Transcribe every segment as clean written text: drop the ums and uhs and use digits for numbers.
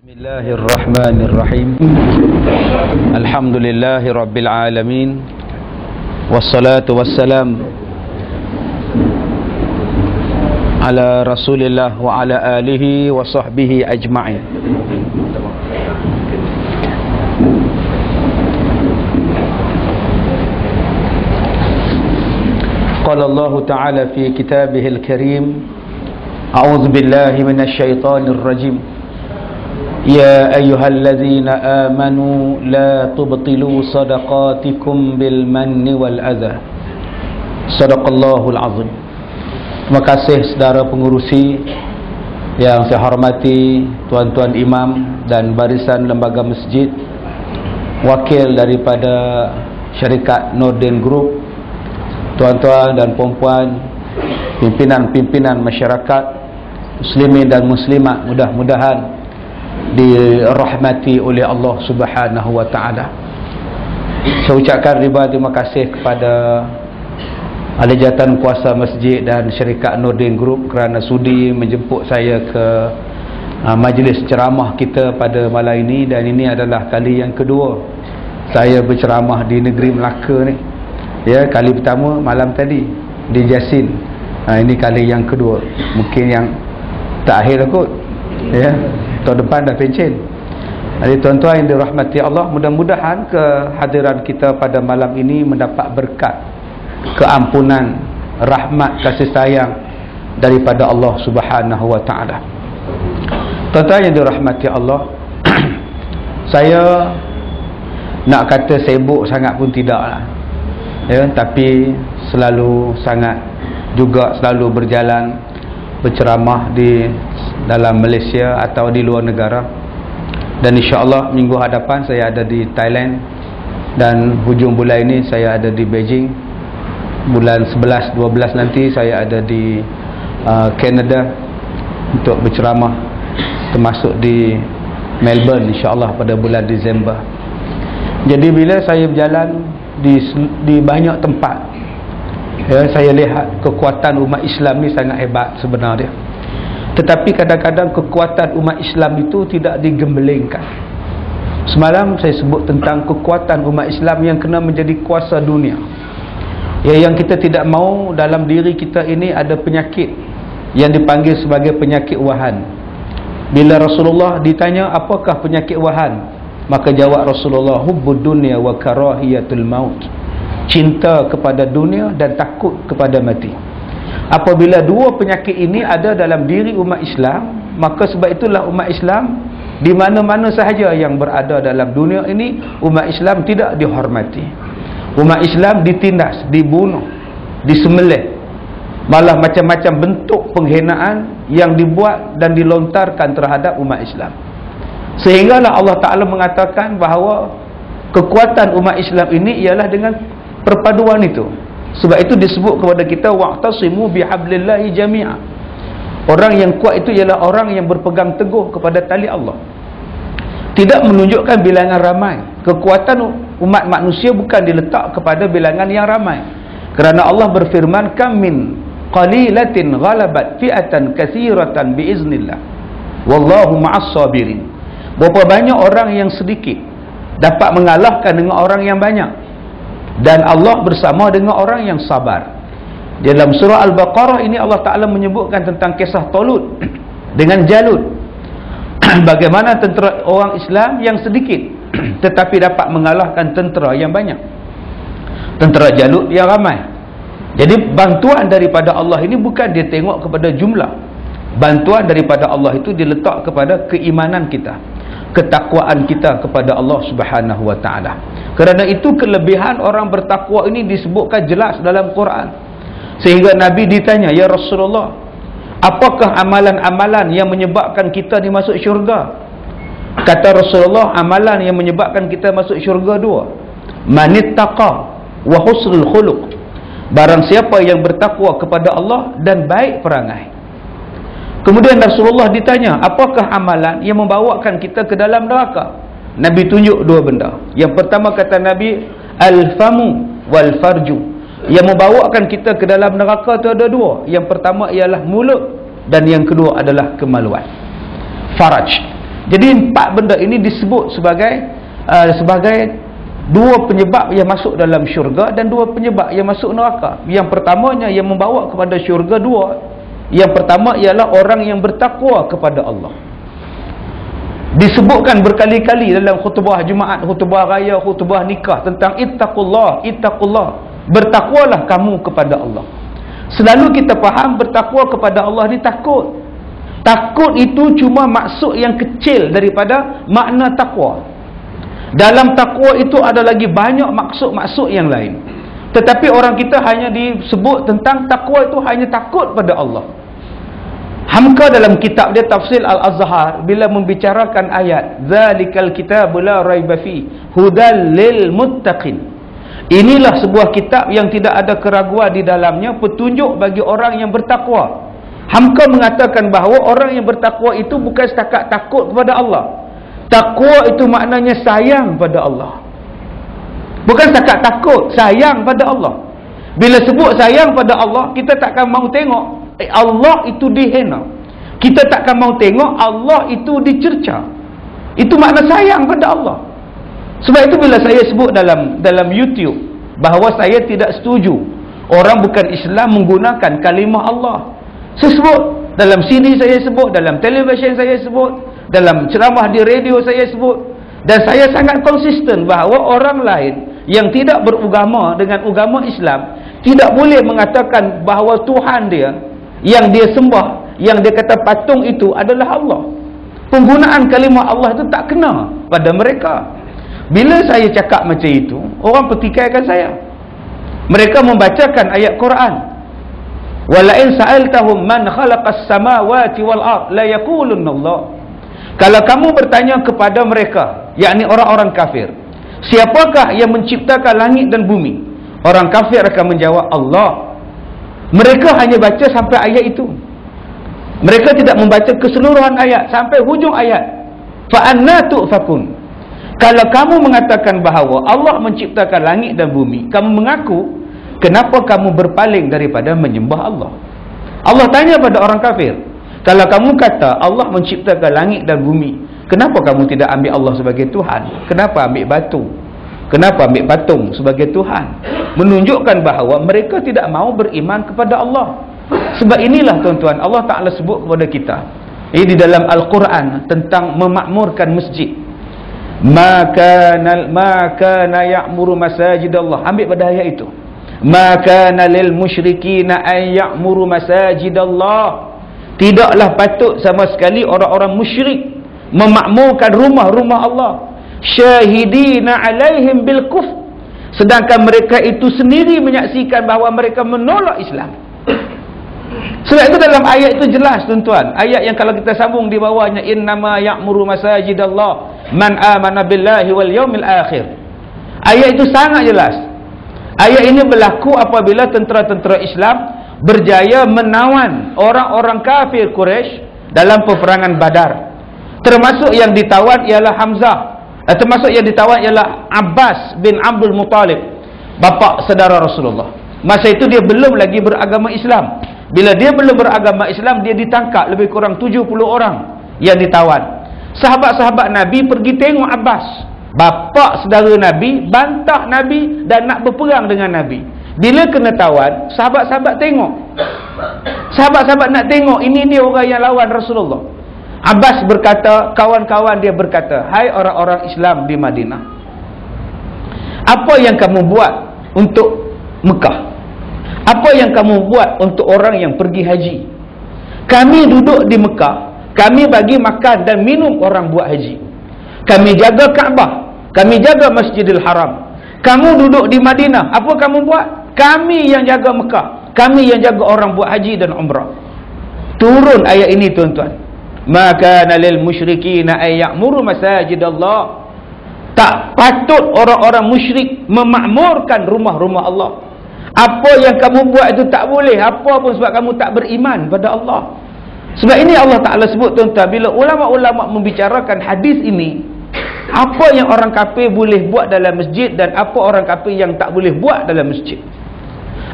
Bismillahirrahmanirrahim. Alhamdulillahi rabbil alamin. Wassalatu wassalam ala Rasulillah wa ala alihi wa sahbihi ajma'in. Qala Allah Ta'ala fi kitabihil karim. A'udzu billahi minasy syaithanir rajim. يا أيها الذين آمنوا لا تبطلوا صدقاتكم بالمن والأذى. صدق الله العظيم. Terima kasih saudara pengurusi yang saya hormati, tuan-tuan imam dan barisan lembaga masjid, wakil daripada syarikat Nordin Group, tuan-tuan dan puan-puan, pimpinan-pimpinan masyarakat muslimin dan muslimat, mudah-mudahan dirahmati oleh Allah Subhanahu wa taala. Saya ucapkan ribuan terima kasih kepada ahli jawatan kuasa masjid dan syarikat Nordin Group kerana sudi menjemput saya ke majlis ceramah kita pada malam ini, dan ini adalah kali yang kedua saya berceramah di negeri Melaka ni. Ya, kali pertama malam tadi di Jasin. Ini kali yang kedua. Mungkin yang terakhir kot. Ya. Tahun depan dah pencen. Jadi tuan-tuan yang dirahmati Allah, mudah-mudahan kehadiran kita pada malam ini mendapat berkat, keampunan, rahmat, kasih sayang daripada Allah Subhanahu wa taala. Tuan-tuan yang dirahmati Allah, saya nak kata sibuk sangat pun tidaklah. Ya, tapi selalu berjalan berceramah di dalam Malaysia atau di luar negara, dan insya-Allah minggu hadapan saya ada di Thailand, dan hujung bulan ini saya ada di Beijing. Bulan 11, 12 nanti saya ada di Canada untuk berceramah, termasuk di Melbourne insya-Allah pada bulan Disember. Jadi bila saya berjalan di banyak tempat, ya, saya lihat kekuatan umat Islam ni sangat hebat sebenarnya. Tetapi kadang-kadang kekuatan umat Islam itu tidak digembelengkan. Semalam saya sebut tentang kekuatan umat Islam yang kena menjadi kuasa dunia. Ya, yang kita tidak mahu dalam diri kita ini ada penyakit yang dipanggil sebagai penyakit wahan. Bila Rasulullah ditanya apakah penyakit wahan, maka jawab Rasulullah, hubbud dunya wa karahiyatul maut. Cinta kepada dunia dan takut kepada mati. Apabila dua penyakit ini ada dalam diri umat Islam, maka sebab itulah umat Islam di mana-mana sahaja yang berada dalam dunia ini, umat Islam tidak dihormati. Umat Islam ditindas, dibunuh, disembelih. Malah macam-macam bentuk penghinaan yang dibuat dan dilontarkan terhadap umat Islam. Sehinggalah Allah Ta'ala mengatakan bahawa kekuatan umat Islam ini ialah dengan perpaduan itu. Sebab itu disebut kepada kita wa'tasimu bihablillahi jami'a. Orang yang kuat itu ialah orang yang berpegang teguh kepada tali Allah. Tidak menunjukkan bilangan ramai. Kekuatan umat manusia bukan diletak kepada bilangan yang ramai. Kerana Allah berfirman, kam min qalilatin ghalabat fi'atan katsiratan biiznillah wallahu ma'as sabirin. Berapa banyak orang yang sedikit dapat mengalahkan dengan orang yang banyak, dan Allah bersama dengan orang yang sabar. Dalam surah Al-Baqarah ini Allah Ta'ala menyebutkan tentang kisah Talut dengan Jalut. Bagaimana tentera orang Islam yang sedikit tetapi dapat mengalahkan tentera yang banyak, tentera Jalut yang ramai. Jadi bantuan daripada Allah ini bukan dia tengok kepada jumlah. Bantuan daripada Allah itu diletak kepada keimanan kita, ketakwaan kita kepada Allah Subhanahu wa taala. Kerana itu kelebihan orang bertakwa ini disebutkan jelas dalam Quran. Sehingga Nabi ditanya, ya Rasulullah, apakah amalan-amalan yang menyebabkan kita dimasuk syurga? Kata Rasulullah, amalan yang menyebabkan kita masuk syurga dua. Manittaqa wa husnul khuluq. Barang siapa yang bertakwa kepada Allah dan baik perangai. Kemudian Rasulullah ditanya, apakah amalan yang membawakan kita ke dalam neraka? Nabi tunjuk dua benda. Yang pertama kata Nabi, al-famu wal farju. Yang membawakan kita ke dalam neraka itu ada dua. Yang pertama ialah mulut, dan yang kedua adalah kemaluan. Faraj. Jadi 4 benda ini disebut sebagai 2 penyebab yang masuk dalam syurga dan 2 penyebab yang masuk neraka. Yang pertamanya yang membawa kepada syurga 2. Yang pertama ialah orang yang bertakwa kepada Allah. Disebutkan berkali-kali dalam khutbah Jumaat, khutbah raya, khutbah nikah tentang ittaqullah, ittaqullah. Bertakwalah kamu kepada Allah. Selalu kita faham bertakwa kepada Allah ni takut. Takut itu cuma maksud yang kecil daripada makna takwa. Dalam takwa itu ada lagi banyak maksud-maksud yang lain. Tetapi orang kita hanya disebut tentang takwa itu hanya takut pada Allah. Hamka dalam kitab dia Tafsir Al-Azhar bila membicarakan ayat zalikal kitabu la raiba fi hudal lil muttaqin. Inilah sebuah kitab yang tidak ada keraguan di dalamnya, petunjuk bagi orang yang bertakwa. Hamka mengatakan bahawa orang yang bertakwa itu bukan setakat takut kepada Allah. Takwa itu maknanya sayang pada Allah. Bukan setakat takut, sayang pada Allah. Bila sebut sayang pada Allah, kita takkan mahu tengok Allah itu dihina. Kita takkan mahu tengok Allah itu dicerca. Itu makna sayang pada Allah. Sebab itu bila saya sebut dalam YouTube bahawa saya tidak setuju orang bukan Islam menggunakan kalimah Allah, saya sebut dalam CD, saya sebut dalam televisyen, saya sebut dalam ceramah di radio, saya sebut, dan saya sangat konsisten bahawa orang lain yang tidak beragama dengan agama Islam tidak boleh mengatakan bahawa Tuhan dia yang dia sembah, yang dia kata patung itu adalah Allah. Penggunaan kalimah Allah itu tak kena pada mereka. Bila saya cakap macam itu, orang pertikaikan saya. Mereka membacakan ayat Quran. Walain sa'altahum man khalaqas samawati wal ard la yaqulunna Allah. Kalau kamu bertanya kepada mereka, yakni orang-orang kafir, siapakah yang menciptakan langit dan bumi? Orang kafir akan menjawab Allah. Mereka hanya baca sampai ayat itu. Mereka tidak membaca keseluruhan ayat sampai hujung ayat. Fa anna tu'fakun. Kalau kamu mengatakan bahawa Allah menciptakan langit dan bumi, kamu mengaku, kenapa kamu berpaling daripada menyembah Allah? Allah tanya pada orang kafir, kalau kamu kata Allah menciptakan langit dan bumi, kenapa kamu tidak ambil Allah sebagai Tuhan? Kenapa ambil batu? Kenapa ambil patung sebagai Tuhan? Menunjukkan bahawa mereka tidak mahu beriman kepada Allah. Sebab inilah tuan-tuan, Allah Ta'ala sebut kepada kita di dalam Al-Quran tentang memakmurkan masjid. Ma kana ya'muru masajid Allah. Ambil pada ayat itu. Ma kana lil musyrikina an ya'muru masajid Allah. Tidaklah patut sama sekali orang-orang musyrik memakmurkan rumah-rumah Allah. Syahidina alaihim bil kufr. Sedangkan mereka itu sendiri menyaksikan bahawa mereka menolak Islam. Sebab itu dalam ayat itu jelas tuan-tuan. Ayat yang kalau kita sambung di bawahnya, innama ya'muru masajidallah man amana billahi wal yaumil akhir. Ayat itu sangat jelas. Ayat ini berlaku apabila tentera-tentera Islam berjaya menawan orang-orang kafir Quraisy dalam peperangan Badar. Termasuk yang ditawan ialah Hamzah. Termasuk yang ditawan ialah Abbas bin Abdul Muttalib, bapa saudara Rasulullah. Masa itu dia belum lagi beragama Islam. Bila dia belum beragama Islam, dia ditangkap lebih kurang 70 orang yang ditawan. Sahabat-sahabat Nabi pergi tengok Abbas, bapa saudara Nabi, bantah Nabi dan nak berperang dengan Nabi. Bila kena tawan, sahabat-sahabat tengok. Sahabat-sahabat nak tengok, ini dia orang yang lawan Rasulullah. Abbas berkata, kawan-kawan dia berkata, hai orang-orang Islam di Madinah, apa yang kamu buat untuk Mekah? Apa yang kamu buat untuk orang yang pergi haji? Kami duduk di Mekah, kami bagi makan dan minum orang buat haji. Kami jaga Kaabah, kami jaga Masjidil Haram. Kamu duduk di Madinah, apa kamu buat? Kami yang jaga Mekah, kami yang jaga orang buat haji dan umrah. Turun ayat ini tuan-tuan. Maka lil musyrikin ay ya'muru masajidallah. Tak patut orang-orang musyrik memakmurkan rumah-rumah Allah. Apa yang kamu buat itu tak boleh. Apa pun sebab kamu tak beriman pada Allah. Sebab ini Allah Ta'ala sebut tuan-tuan, bila ulama-ulama membicarakan hadis ini, apa yang orang kafir boleh buat dalam masjid dan apa orang kafir yang tak boleh buat dalam masjid.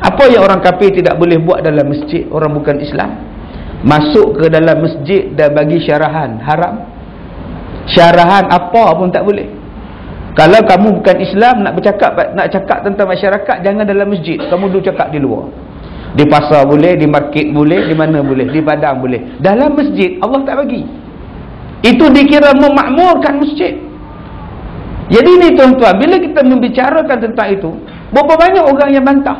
Apa yang orang kafir tidak boleh buat dalam masjid, orang bukan Islam? Masuk ke dalam masjid dan bagi syarahan haram. syarahan apa pun tak boleh. Kalau kamu bukan Islam, nak cakap tentang masyarakat, jangan dalam masjid, kamu duduk cakap di luar. Di pasar boleh, di market boleh, di mana boleh, di padang boleh. Dalam masjid Allah tak bagi. Itu dikira memakmurkan masjid. Jadi ni tuan-tuan, bila kita membicarakan tentang itu, berapa banyak orang yang bantah.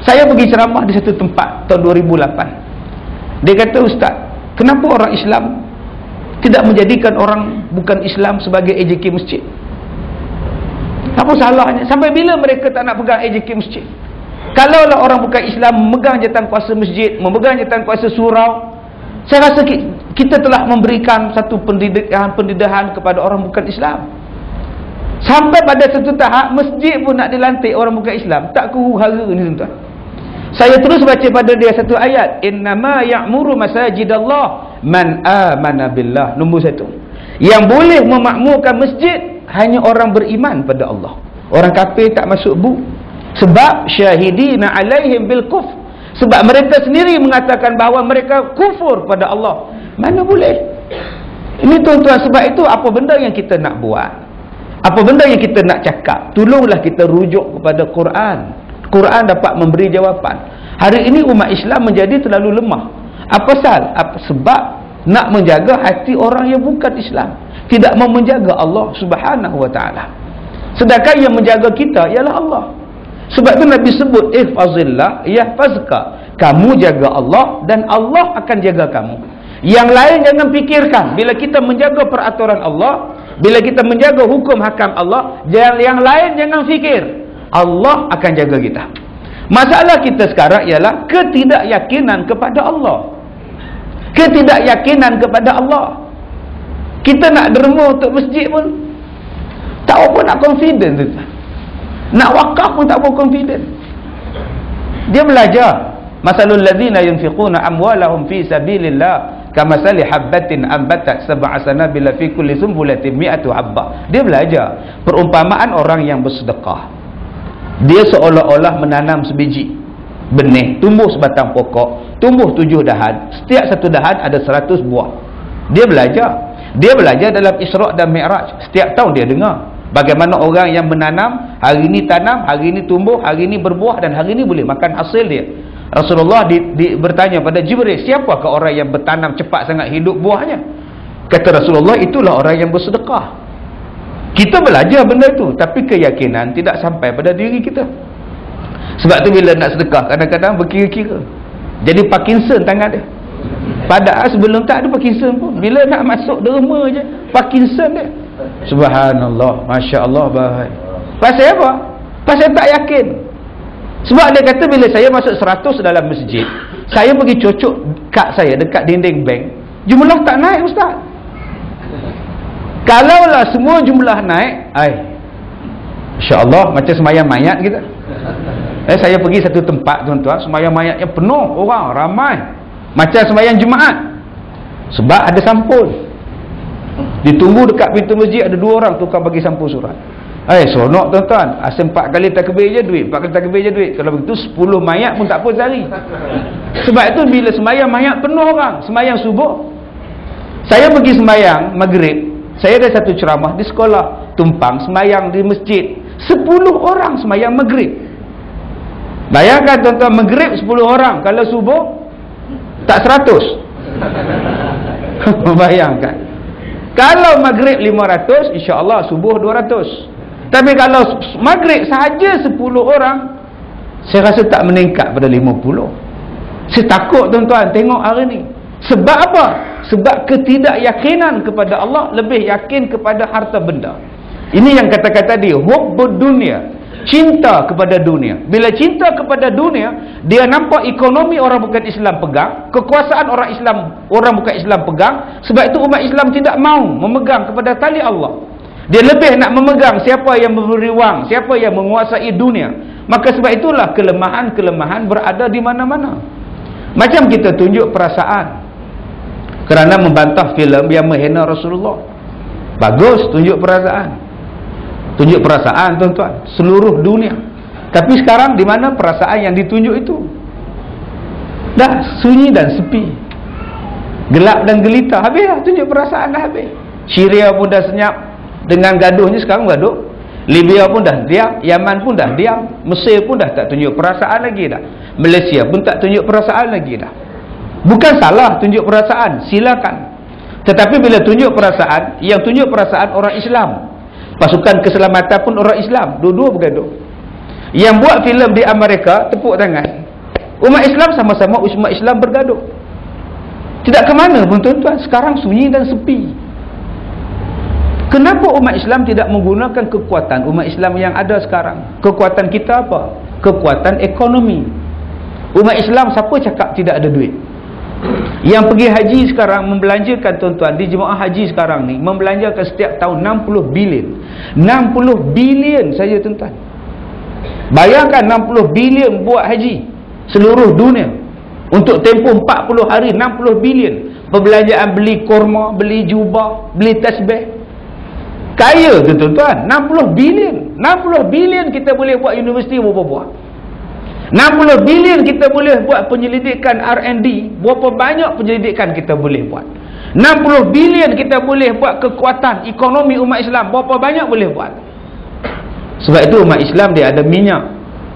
Saya pergi ceramah di satu tempat tahun 2008. Dia kata, Ustaz, kenapa orang Islam tidak menjadikan orang bukan Islam sebagai AJK masjid? Apa salahnya? Sampai bila mereka tak nak pegang AJK masjid? Kalaulah orang bukan Islam memegang jawatan kuasa masjid, memegang jawatan kuasa surau, saya rasa kita telah memberikan satu pendidikan kepada orang bukan Islam. Sampai pada satu tahap masjid pun nak dilantik orang bukan Islam, tak huru-hara ni tuan-tuan. Saya terus baca pada dia satu ayat, innama ya'muru masajidallah man amana billah, nombor 1. Yang boleh memakmurkan masjid hanya orang beriman pada Allah. Orang kafir tak masuk sebab syahidina alaihim bil kufr, sebab mereka sendiri mengatakan bahawa mereka kufur pada Allah. Mana boleh? Ini tuan-tuan, sebab itu apa benda yang kita nak buat, apa benda yang kita nak cakap, tolonglah kita rujuk kepada Quran. Quran dapat memberi jawapan. Hari ini umat Islam menjadi terlalu lemah. Apa sebab nak menjaga hati orang yang bukan Islam, tidak mau menjaga Allah Subhanahu wa taala. Sedangkan yang menjaga kita ialah Allah. Sebab tu Nabi sebut ihfazillah yahfazka. Kamu jaga Allah dan Allah akan jaga kamu. Yang lain jangan fikirkan. Bila kita menjaga peraturan Allah, bila kita menjaga hukum hakam Allah, yang lain jangan fikir. Allah akan jaga kita. Masalah kita sekarang ialah ketidakyakinan kepada Allah. Ketidakyakinan kepada Allah. Kita nak derma untuk masjid pun tak apa nak confident tu. Nak wakaf pun tak apa confident. Dia belajar. Masalul ladzina yunfiquna amwalahum fi sabilillah kamasali habbatin ambatat sab'a sanabila fi kulli sumbulatin mi'atu habbah. Dia belajar perumpamaan orang yang bersedekah. Dia seolah-olah menanam sebiji benih, tumbuh sebatang pokok, tumbuh 7 dahan, setiap satu dahan ada 100 buah. Dia belajar dalam Isra' dan Mi'raj. Setiap tahun dia dengar bagaimana orang yang menanam, hari ini tanam, hari ini tumbuh, hari ini berbuah, dan hari ini boleh makan hasil dia. Rasulullah bertanya pada Jibril, siapakah orang yang bertanam cepat sangat hidup buahnya? Kata Rasulullah, itulah orang yang bersedekah. Kita belajar benda itu, tapi keyakinan tidak sampai pada diri kita. Sebab tu bila nak sedekah, kadang-kadang berkira-kira. Jadi Parkinson tangan dia. Padahal sebelum tak ada Parkinson pun. Bila nak masuk derma je, Parkinson dia. Subhanallah, Masya Allah, baik. Pasal apa? Pasal tak yakin. Sebab dia kata bila saya masuk 100 dalam masjid, saya pergi cocok kad saya dekat dinding bank, jumlah tak naik, Ustaz. Kalaulah semua jumlah naik, Masya Allah, macam semayang mayat kita. Saya pergi satu tempat tuan-tuan, semayang mayat yang penuh orang, ramai, macam semayang Jumaat. Sebab ada sampul. Ditunggu dekat pintu masjid, ada 2 orang tukang bagi sampul surat. Seronok tuan-tuan. Asal 4 kali takbir je duit, 4 kali takbir je duit. Kalau begitu 10 mayat pun tak apa sehari. Sebab itu bila semayang mayat penuh orang, semayang subuh. Saya pergi semayang maghrib, saya ada satu ceramah di sekolah tumpang, semayang di masjid, 10 orang semayang maghrib. Bayangkan tuan-tuan, maghrib 10 orang, kalau subuh tak 100. Bayangkan. Kalau maghrib 500, insya-Allah subuh 200. Tapi kalau maghrib sahaja 10 orang, saya rasa tak meningkat pada 50. Saya takut tuan-tuan tengok hari ni. Sebab apa? Sebab ketidakyakinan kepada Allah, lebih yakin kepada harta benda. Ini yang kata-kata tadi, hubbud dunia, cinta kepada dunia. Bila cinta kepada dunia, dia nampak ekonomi orang bukan Islam pegang, kekuasaan orang bukan Islam pegang. Sebab itu umat Islam tidak mau memegang kepada tali Allah. Dia lebih nak memegang siapa yang memberi wang, siapa yang menguasai dunia. Maka sebab itulah kelemahan-kelemahan berada di mana-mana. Macam kita tunjuk perasaan kerana membantah filem yang menghina Rasulullah. Bagus tunjuk perasaan. Tunjuk perasaan tuan-tuan, seluruh dunia. Tapi sekarang di mana perasaan yang ditunjuk itu? Dah sunyi dan sepi, gelap dan gelita. Habislah tunjuk perasaan, dah habis. Syria pun dah senyap dengan gaduhnya. Sekarang gaduh. Libya pun dah diam, Yaman pun dah diam, Mesir pun dah tak tunjuk perasaan lagi dah, Malaysia pun tak tunjuk perasaan lagi dah. Bukan salah tunjuk perasaan, silakan. Tetapi bila tunjuk perasaan, yang tunjuk perasaan orang Islam, pasukan keselamatan pun orang Islam, dua-dua bergaduh. Yang buat filem di Amerika, tepuk tangan. Umat Islam sama-sama umat Islam bergaduh. Tidak ke mana pun tuan-tuan. Sekarang sunyi dan sepi. Kenapa umat Islam tidak menggunakan kekuatan umat Islam yang ada sekarang? Kekuatan kita apa? Kekuatan ekonomi. Umat Islam siapa cakap tidak ada duit? Yang pergi haji sekarang membelanjakan tuan-tuan di jemaah haji sekarang ni, membelanjakan setiap tahun 60 bilion. 60 bilion saja tuan-tuan. Bayangkan 60 bilion buat haji seluruh dunia untuk tempoh 40 hari. 60 bilion perbelanjaan, beli korma, beli jubah, beli tasbih. Kaya tu tuan-tuan. 60 bilion. 60 bilion kita boleh buat universiti berapa buat. 60 bilion kita boleh buat penyelidikan R&D, berapa banyak penyelidikan kita boleh buat. 60 bilion kita boleh buat kekuatan ekonomi umat Islam, berapa banyak boleh buat. Sebab itu umat Islam dia ada minyak,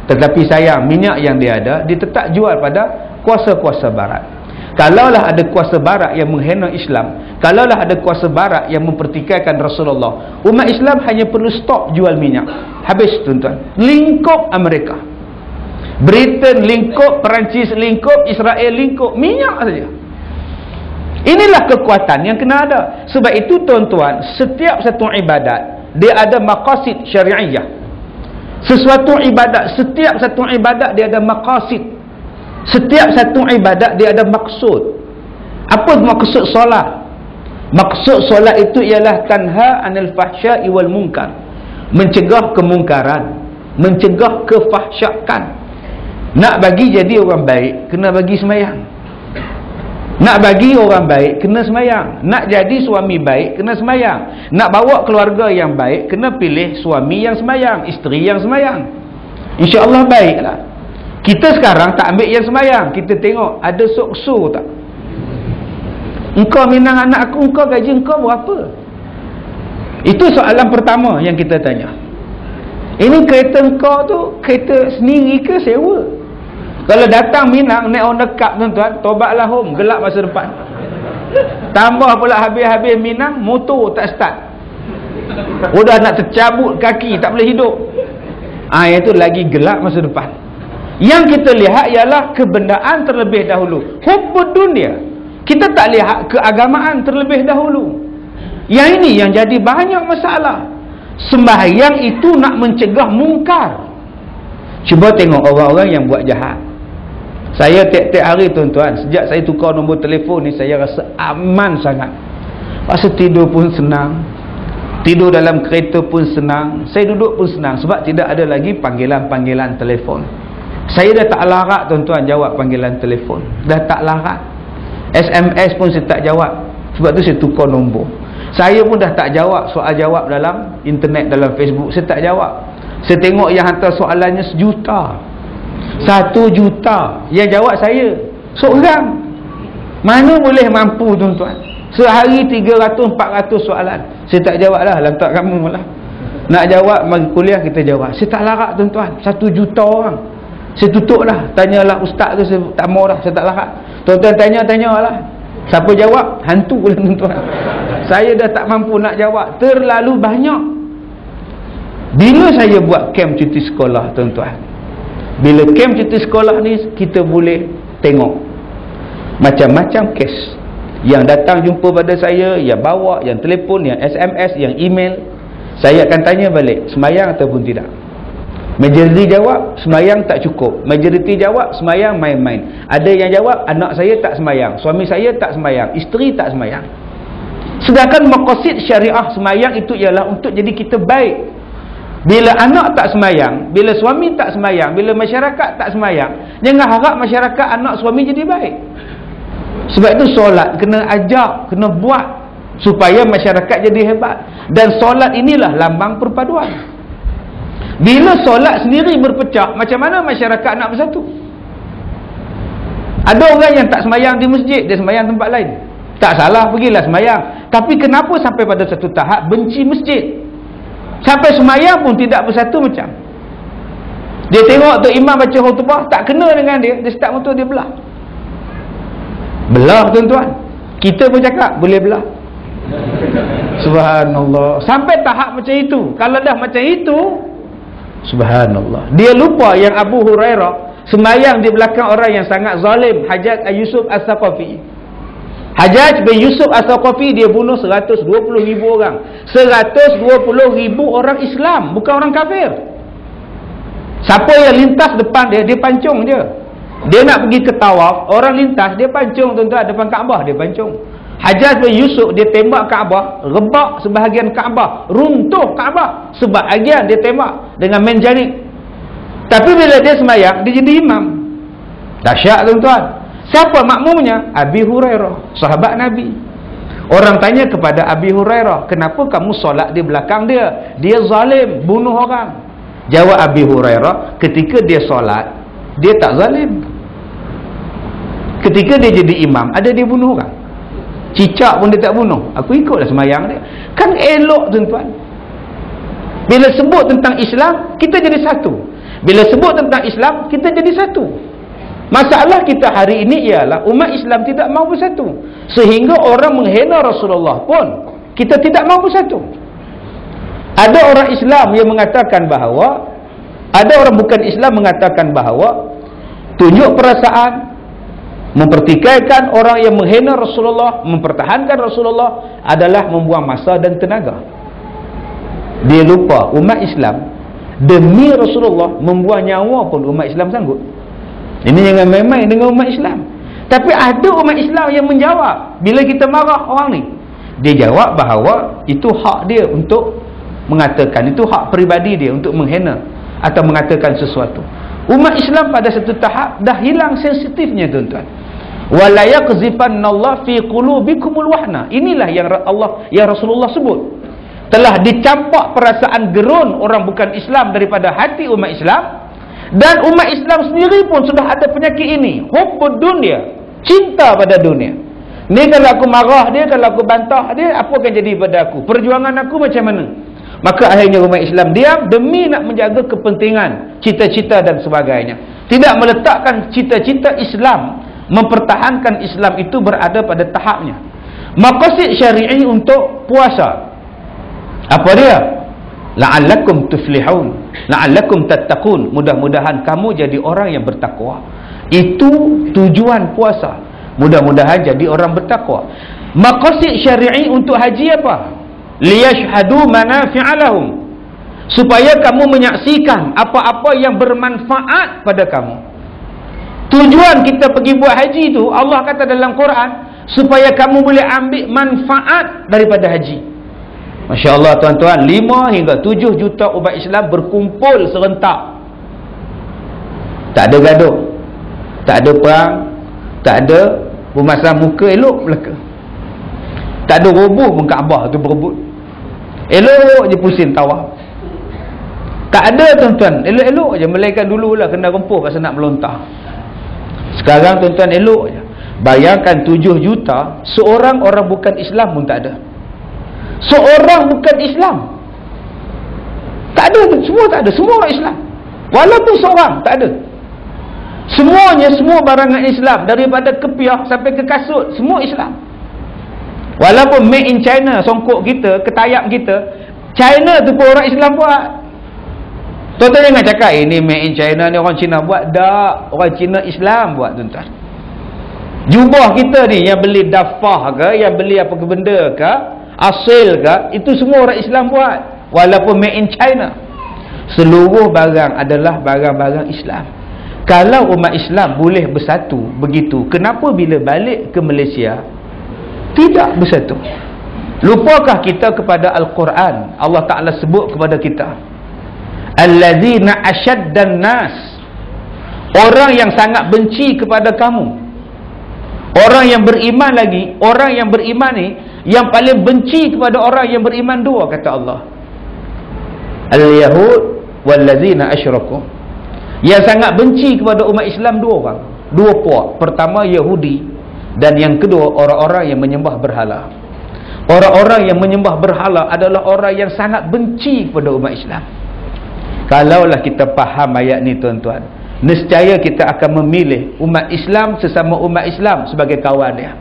tetapi sayang minyak yang dia ada dia tetap jual pada kuasa-kuasa barat. Kalaulah ada kuasa barat yang menghina Islam, kalaulah ada kuasa barat yang mempertikaikan Rasulullah, umat Islam hanya perlu stop jual minyak. Habis tuan-tuan. Lingkup Amerika, Britain lingkup, Perancis lingkup, Israel lingkup, minyak saja. Inilah kekuatan yang kena ada. Sebab itu tuan-tuan, setiap satu ibadat dia ada maqasid syariah. Sesuatu ibadat, setiap satu ibadat dia ada maqasid. Setiap satu ibadat dia ada maksud. Apa maksud solat? Maksud solat itu ialah tanha anil fahsya'i wal munkar, mencegah kemungkaran, mencegah kefahsyakan. Nak bagi jadi orang baik, kena bagi semayang. Nak bagi orang baik, kena semayang. Nak jadi suami baik, kena semayang. Nak bawa keluarga yang baik, kena pilih suami yang semayang, isteri yang semayang. InsyaAllah baiklah. Kita sekarang tak ambil yang semayang. Kita tengok ada sokso tak? Engkau minang anak aku, engkau gaji engkau berapa? Itu soalan pertama yang kita tanya. Ini kereta engkau tu kereta sendiri ke sewa? Kalau datang Minang naik on the cup tuan-tuan, tobatlah home, gelap masa depan. Tambah pula habis-habis Minang, motor tak start. Udah nak tercabut kaki, tak boleh hidup. Itu lagi gelap masa depan. Yang kita lihat ialah kebendaan terlebih dahulu. Hubbud dunia. Kita tak lihat keagamaan terlebih dahulu. Yang ini yang jadi banyak masalah. Sembahyang itu nak mencegah mungkar. Cuba tengok orang-orang yang buat jahat. Saya tiap-tiap hari tuan-tuan, sejak saya tukar nombor telefon ni, saya rasa aman sangat. Pasal tidur pun senang, tidur dalam kereta pun senang, saya duduk pun senang. Sebab tidak ada lagi panggilan-panggilan telefon. Saya dah tak larat tuan-tuan jawab panggilan telefon. Dah tak larat. SMS pun saya tak jawab. Sebab tu saya tukar nombor. Saya pun dah tak jawab soal jawab dalam internet, dalam Facebook. Saya tak jawab. Saya tengok yang hantar soalannya 1 juta. 1 juta. Yang jawab saya seorang. Mana boleh mampu tuan-tuan. Sehari 300-400 soalan. Saya tak jawab lah. Lantak kamu lah. Nak jawab bagi kuliah kita jawab. Saya tak larat tuan-tuan. 1 juta orang. Saya tutup lah. Tanyalah ustaz tu, saya tak mau dah. Saya tak larat. Tuan-tuan tanya-tanyalah. Siapa jawab? Hantu lah tuan-tuan. Saya dah tak mampu nak jawab. Terlalu banyak. Bila saya buat kem cuti sekolah tuan-tuan, bila kem cuti sekolah ni, kita boleh tengok macam-macam kes yang datang jumpa pada saya, yang bawa, yang telefon, yang SMS, yang email. Saya akan tanya balik, semayang ataupun tidak. Majoriti jawab semayang tak cukup. Majoriti jawab semayang main-main. Ada yang jawab anak saya tak semayang, suami saya tak semayang, isteri tak semayang. Sedangkan maqasid syariah semayang itu ialah untuk jadi kita baik. Bila anak tak semayang, bila suami tak semayang, bila masyarakat tak semayang, jangan harap masyarakat, anak, suami jadi baik. Sebab itu solat kena ajak, kena buat supaya masyarakat jadi hebat. Dan solat inilah lambang perpaduan. Bila solat sendiri berpecah, macam mana masyarakat nak bersatu? Ada orang yang tak semayang di masjid, dia semayang tempat lain. Tak salah, pergilah semayang. Tapi kenapa sampai pada satu tahap benci masjid? Sampai semayang pun tidak bersatu macam. Dia tengok tu imam baca khutbah tak kena dengan dia, dia start motor dia belah. Belah tuan-tuan. Kita pun cakap boleh belah. Subhanallah. Sampai tahap macam itu. Kalau dah macam itu, subhanallah. Dia lupa yang Abu Hurairah semayang di belakang orang yang sangat zalim, Hajjaj Yusuf As-Saqafi. Hajjaj bin Yusuf As-Saqafi dia bunuh 120,000 orang. 120,000 orang Islam, bukan orang kafir. Siapa yang lintas depan dia, dia pancung je. Dia nak pergi ke tawaf, orang lintas, dia pancung tuan-tuan, depan Kaabah dia pancung. Hajjaj bin Yusuf dia tembak Kaabah, rebak sebahagian Kaabah, runtuh Kaabah, sebahagian dia tembak dengan menjanik. Tapi bila dia semayang, dia jadi imam. Dahsyat tuan-tuan. Siapa makmumnya? Abi Hurairah, sahabat Nabi. Orang tanya kepada Abi Hurairah, kenapa kamu solat di belakang dia? Dia zalim, bunuh orang. Jawab Abi Hurairah, ketika dia solat, dia tak zalim. Ketika dia jadi imam, ada dia bunuh orang. Cicak pun dia tak bunuh. Aku ikutlah semayang dia. Kan elok tuan-tuan. Bila sebut tentang Islam, kita jadi satu. Bila sebut tentang Islam, kita jadi satu. Masalah kita hari ini ialah umat Islam tidak mahu bersatu. Sehingga orang menghina Rasulullah pun kita tidak mahu bersatu. Ada orang Islam yang mengatakan bahawa, ada orang bukan Islam mengatakan bahawa tunjuk perasaan, mempertikaikan orang yang menghina Rasulullah, mempertahankan Rasulullah adalah membuang masa dan tenaga. Dia lupa umat Islam demi Rasulullah membuang nyawa pun umat Islam sanggup. Ini jangan main-main dengan umat Islam. Tapi ada umat Islam yang menjawab bila kita marah orang ni. Dia jawab bahawa itu hak dia untuk mengatakan, itu hak peribadi dia untuk menghina atau mengatakan sesuatu. Umat Islam pada satu tahap dah hilang sensitifnya tuan-tuan. Wala yaqzifanallahu fi qulubikumul wahna. Inilah yang Allah, yang Rasulullah sebut. Telah dicampak perasaan gerun orang bukan Islam daripada hati umat Islam, dan umat Islam sendiri pun sudah ada penyakit ini, hubbud dunya, cinta pada dunia. Ni kalau aku marah dia, kalau aku bantah dia, apa akan jadi pada aku? Perjuangan aku macam mana? Maka akhirnya umat Islam diam demi nak menjaga kepentingan, cita-cita dan sebagainya. Tidak meletakkan cita-cita Islam, mempertahankan Islam itu berada pada tahapnya. Maqasid syar'i untuk puasa, apa dia? La'allakum tuflihun, la'allakum tattaqun. Mudah-mudahan kamu jadi orang yang bertakwa. Itu tujuan puasa. Mudah-mudahan jadi orang bertakwa. Maqasid syar'i untuk haji apa? Liyashhadu manafi'a lahum, supaya kamu menyaksikan apa-apa yang bermanfaat pada kamu. Tujuan kita pergi buat haji itu, Allah kata dalam Quran, supaya kamu boleh ambil manfaat daripada haji. Masya Allah tuan-tuan, 5 hingga 7 juta umat Islam berkumpul serentak. Tak ada gaduh, tak ada perang, tak ada memasang muka elok belaka, tak ada roboh Kaabah tu berebut, elok je pusing tawaf. Tak ada tuan-tuan, elok-elok je. Melainkan dululah kena rempuh pasal nak melontar. Sekarang tuan-tuan elok je. Bayangkan 7 juta, seorang orang bukan Islam pun tak ada. Seorang bukan Islam tak ada, semua tak ada, semua orang Islam. Walaupun seorang tak ada. Semuanya, semua barangan Islam, daripada kepiah sampai ke kasut, semua Islam. Walaupun made in China, songkok kita, ketayap kita, China tu pun orang Islam buat. Tuan-tuan jangan cakap ini made in China ni orang Cina buat. Tak, orang Cina Islam buat tuan-tuan. Jubah kita ni yang beli dafah ke, yang beli apa ke benda ke, asil ke, itu semua orang Islam buat. Walaupun made in China. Seluruh barang adalah barang-barang Islam. Kalau umat Islam boleh bersatu begitu, kenapa bila balik ke Malaysia tidak bersatu? Lupakah kita kepada Al-Quran? Allah Ta'ala sebut kepada kita, allazina asyaddan nas, orang yang sangat benci kepada kamu. Orang yang beriman lagi, orang yang beriman ni yang paling benci kepada orang yang beriman dua, kata Allah. Al-Yahud wallazina asyraku. Yang sangat benci kepada umat Islam dua orang, dua puak. Pertama Yahudi, dan yang kedua orang-orang yang menyembah berhala. Orang-orang yang menyembah berhala adalah orang yang sangat benci kepada umat Islam. Kalaulah kita faham ayat ni tuan-tuan, nescaya kita akan memilih umat Islam sesama umat Islam sebagai kawan dia.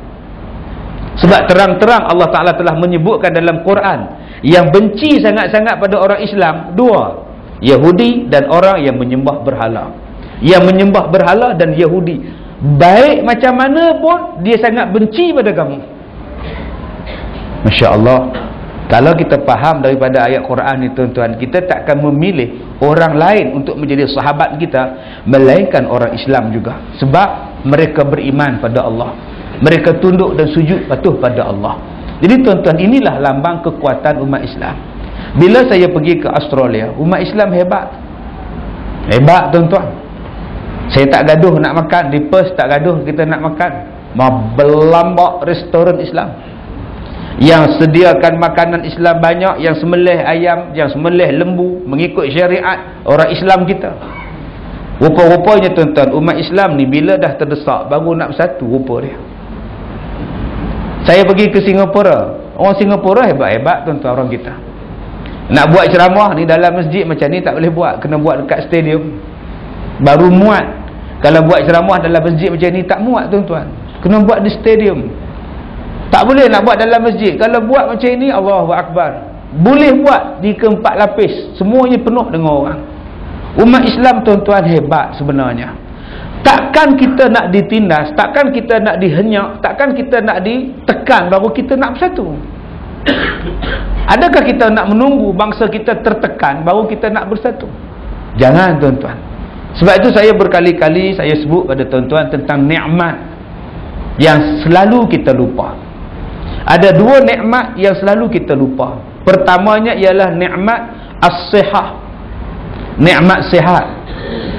Sebab terang-terang Allah Ta'ala telah menyebutkan dalam Quran, yang benci sangat-sangat pada orang Islam dua, Yahudi dan orang yang menyembah berhala. Yang menyembah berhala dan Yahudi, baik macam mana pun dia sangat benci pada kamu. Masya Allah. Kalau kita faham daripada ayat Quran ni tuan-tuan, kita tak akan memilih orang lain untuk menjadi sahabat kita melainkan orang Islam juga. Sebab mereka beriman pada Allah, mereka tunduk dan sujud patuh pada Allah. Jadi tuan-tuan, inilah lambang kekuatan umat Islam. Bila saya pergi ke Australia, umat Islam hebat. Hebat tuan-tuan. Saya tak gaduh nak makan. Di Perth tak gaduh kita nak makan. Berlambak restoran Islam yang sediakan makanan Islam banyak, yang sembelih ayam, yang sembelih lembu mengikut syariat orang Islam kita. Rupa-rupanya tuan-tuan, umat Islam ni bila dah terdesak baru nak bersatu rupa dia. Saya pergi ke Singapura, orang Singapura hebat-hebat tuan-tuan orang kita. Nak buat ceramah ni dalam masjid macam ni tak boleh buat, kena buat dekat stadium baru muat. Kalau buat ceramah dalam masjid macam ni tak muat tuan-tuan, kena buat di stadium. Tak boleh nak buat dalam masjid. Kalau buat macam ini, Allahu Akbar, boleh buat di keempat lapis, semuanya penuh dengan orang. Umat Islam tuan-tuan hebat sebenarnya. Takkan kita nak ditindas, takkan kita nak dihenyak, takkan kita nak ditekan baru kita nak bersatu. Adakah kita nak menunggu bangsa kita tertekan baru kita nak bersatu? Jangan tuan-tuan. Sebab itu saya berkali-kali saya sebut pada tuan-tuan tentang nikmat yang selalu kita lupa. Ada dua nikmat yang selalu kita lupa. Pertamanya ialah nikmat as-sihah, nikmat sihat.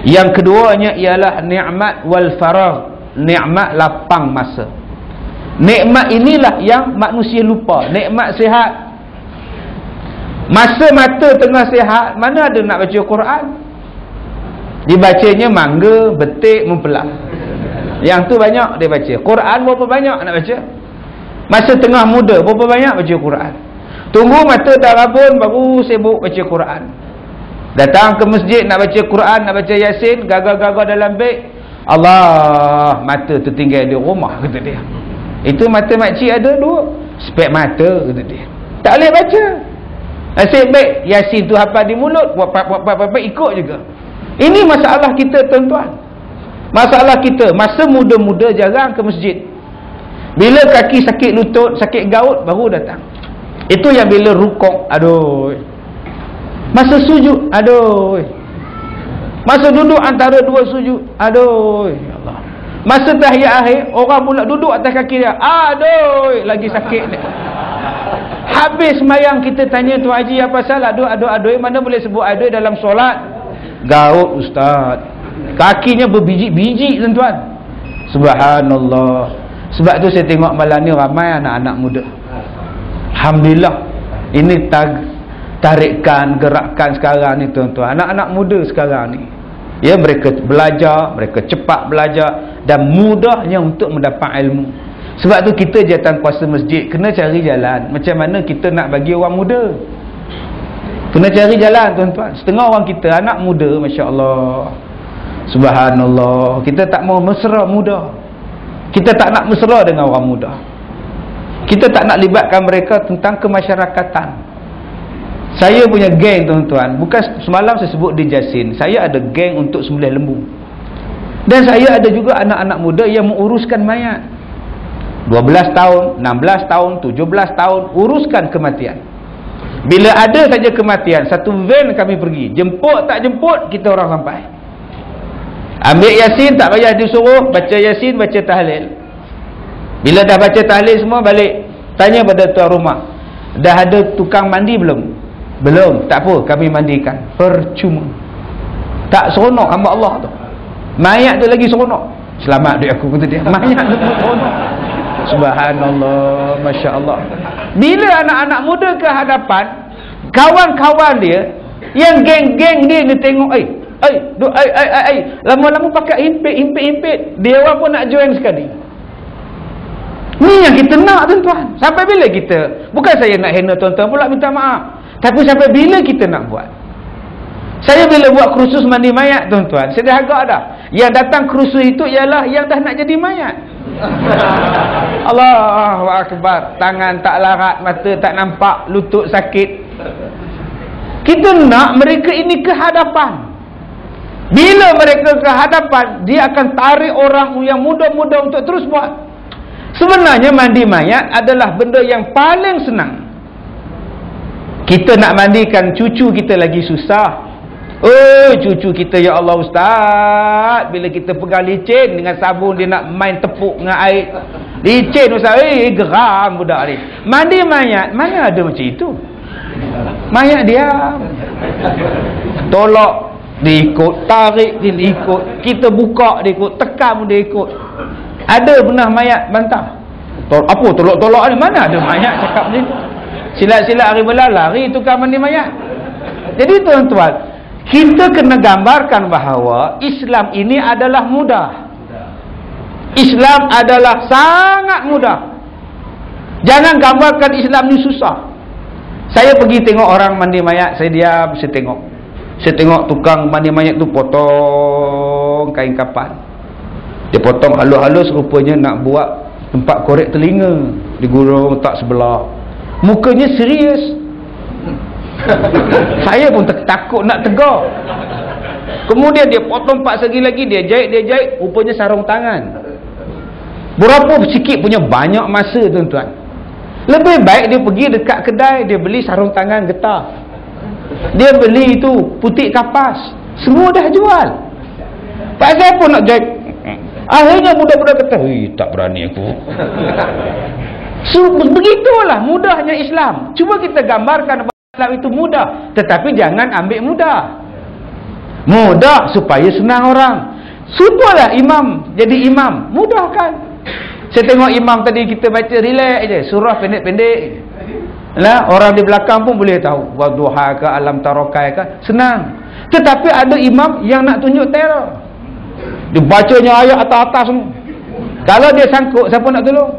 Yang keduanya ialah nikmat wal faragh, nikmat lapang masa. Nikmat inilah yang manusia lupa. Nikmat sihat. Masa mata tengah sihat, mana ada nak baca Quran? Dibacanya mangga, betik, mempelak. Yang tu banyak dia baca. Quran berapa banyak nak baca? Masa tengah muda berapa banyak baca Quran? Tunggu mata dah rabun baru sibuk baca Quran. Datang ke masjid nak baca Quran, nak baca Yasin, gagal-gagal dalam beg, Allah, mata tertinggal di rumah, kata dia. Itu mata makcik ada dua spek mata, kata dia. Tak boleh baca. Nasib baik Yasin tu hafal di mulut, buat ikut juga. Ini masalah kita tuan-tuan. Masalah kita, masa muda-muda jarang ke masjid. Bila kaki sakit lutut, sakit gaut, baru datang. Itu yang bila rukuk, aduh. Masa sujud, aduh. Masa duduk antara dua sujud, aduh. Ya Allah. Masa tahiyat akhir, orang pula duduk atas kaki dia, aduh, lagi sakit ni. Habis sembahyang kita tanya Tuan Haji apa salah? Aduh, mana boleh sebut aduh dalam solat? Gaut ustaz. Kakinya berbiji-biji tuan-tuan. Subhanallah. Sebab tu saya tengok malam ni ramai anak-anak muda. Alhamdulillah. Ini tarikan, gerakan sekarang ni tuan-tuan. Anak-anak muda sekarang ni, ya, mereka belajar, mereka cepat belajar dan mudahnya untuk mendapat ilmu. Sebab tu kita jawatan kuasa masjid kena cari jalan macam mana kita nak bagi orang muda. Kena cari jalan tuan-tuan. Setengah orang kita anak muda, masya-Allah. Subhanallah. Kita tak mau mesra muda. Kita tak nak mesra dengan orang muda. Kita tak nak libatkan mereka tentang kemasyarakatan. Saya punya geng tuan-tuan, bukan semalam saya sebut di Jasin, saya ada geng untuk sembelih lembu. Dan saya ada juga anak-anak muda yang menguruskan mayat. 12 tahun, 16 tahun, 17 tahun, uruskan kematian. Bila ada saja kematian, satu van kami pergi. Jemput tak jemput, kita orang sampai. Ambil Yasin, tak payah disuruh, baca Yasin, baca tahlil. Bila dah baca tahlil semua, balik tanya pada tuan rumah, dah ada tukang mandi belum? Belum. Tak apa, kami mandikan. Percuma. Tak seronok hamba Allah tu. Mayat tu lagi seronok. Selamat duit aku, kata dia. Mayat tu seronok. Subhanallah, Masya Allah. Bila anak-anak muda ke hadapan, kawan-kawan dia yang geng-geng dia tengok, lama-lama pakai impit, dia orang pun nak join sekali. Ni yang kita nak, tuan-tuan. Sampai bila kita, bukan saya nak hina tuan-tuan pula minta maaf, tapi sampai bila kita nak buat? Saya bila buat kursus mandi mayat, tuan-tuan, saya dah agak dah. Yang datang kursus itu ialah yang dah nak jadi mayat. Allahu Akbar. Tangan tak larat, mata tak nampak, lutut sakit. Kita nak mereka ini ke hadapan. Bila mereka ke hadapan, dia akan tarik orang yang muda-muda untuk terus buat. Sebenarnya mandi mayat adalah benda yang paling senang. Kita nak mandikan cucu kita lagi susah. Oh, cucu kita, ya Allah Ustaz, bila kita pegang licin dengan sabun, dia nak main tepuk dengan air licin Ustaz, geram budak ni. Mandi mayat, mana ada macam itu? Mayat diam, tolak dia ikut, tarik dia ikut, kita buka dia ikut, tekam dia ikut. Ada pernah mayat bantah? Apa tolak-tolak ni? Mana ada mayat cakap macam tu? Silat-silat hari belah lari tukar mandi mayat. Jadi tuan-tuan, kita kena gambarkan bahawa Islam ini adalah mudah. Islam adalah sangat mudah. Jangan gambarkan Islam ni susah. Saya pergi tengok orang mandi mayat, saya diam, saya tengok. Saya tengok tukang mandi mayat tu potong kain kapan. Dia potong halus-halus, rupanya nak buat tempat korek telinga, digulung tak sebelah. Mukanya serius. Saya pun takut nak tegar. Kemudian dia potong part segi lagi, dia jahit, rupanya sarung tangan. Berapa sikit punya banyak masa, tuan-tuan. Lebih baik dia pergi dekat kedai, dia beli sarung tangan getah. Dia beli itu putik kapas, semua dah jual. Pak saya pun nak jahit. Akhirnya budak-budak kata, tak berani aku. Begitulah mudahnya Islam. Cuba kita gambarkan Islam itu mudah, tetapi jangan ambil mudah. Mudah supaya senang orang. Supaya imam jadi imam, mudah kan? Saya tengok imam tadi, kita baca relax je, surah pendek-pendek. Lah, orang di belakang pun boleh tahu. Wadduha ke, alam tarokai ke, senang. Tetapi ada imam yang nak tunjuk teror. Dia bacanya ayat atas-atas semua. Kalau dia sangkut, siapa nak tolong?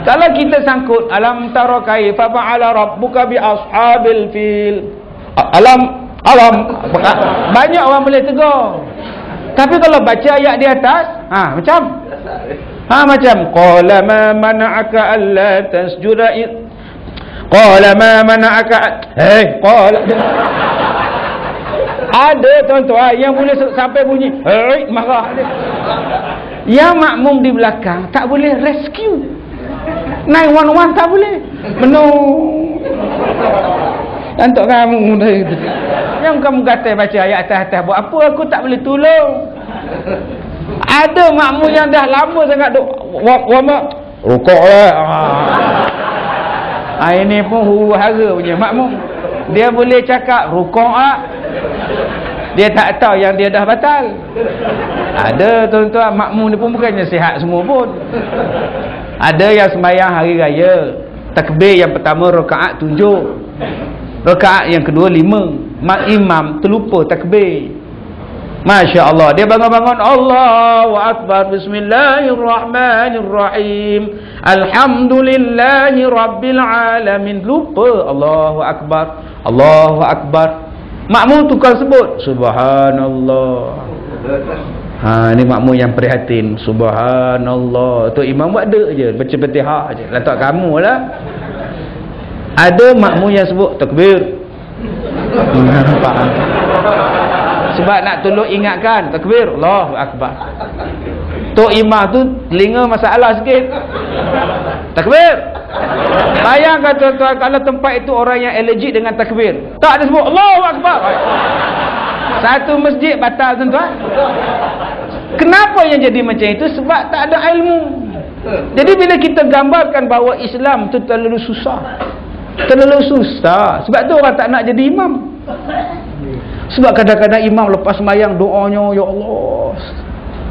Kalau kita sangkut, alam tara kaifa fa'ala rabbuka bi ashabil fil. Alam banyak orang boleh tegur. Tapi kalau baca ayat di atas, macam qala ma mana'aka alla tasjuda qala ma mana'aka qala. Ada tuan-tuan yang boleh sampai bunyi marah dia. Yang makmum di belakang tak boleh rescue. 911 tak boleh. Menung. Untuk kamu yang kamu kata baca ayat atas-atas, buat apa aku tak boleh tolong? Ada makmum yang dah lama sangat duk rukuklah. Ini pun huru-hara punya makmum. Dia boleh cakap rukuklah, dia tak tahu yang dia dah batal. Ada tuan-tuan makmum ni pun bukannya sihat semua pun. Ada yang sembahyang hari raya, takbir yang pertama rakaat 7, rakaat yang kedua 5, imam terlupa takbir. Masya Allah, dia bangun-bangun Allahu Akbar, Bismillahirrahmanirrahim, Alhamdulillahi Rabbil Alamin, lupa Allahu Akbar, Allahu Akbar. Makmum tukar sebut Subhanallah. Ni makmum yang prihatin, Subhanallah. Tu imam buat dek je, baca Fatihah je, letak kamu lah. Ada makmum yang sebut takbir. Sebab nak tolong ingatkan takbir, Allahu Akbar. Tok imam tu telinga masalah sikit. Takbir. Bayangkan tuan-tuan, kalau tempat itu orang yang allergic dengan takbir, tak ada sebut Allahu Akbar, satu masjid batal, tuan-tuan. Kenapa yang jadi macam itu? Sebab tak ada ilmu. Jadi bila kita gambarkan bahawa Islam tu terlalu susah, sebab tu orang tak nak jadi imam. Sebab kadang-kadang imam lepas sembahyang doanya, ya Allah,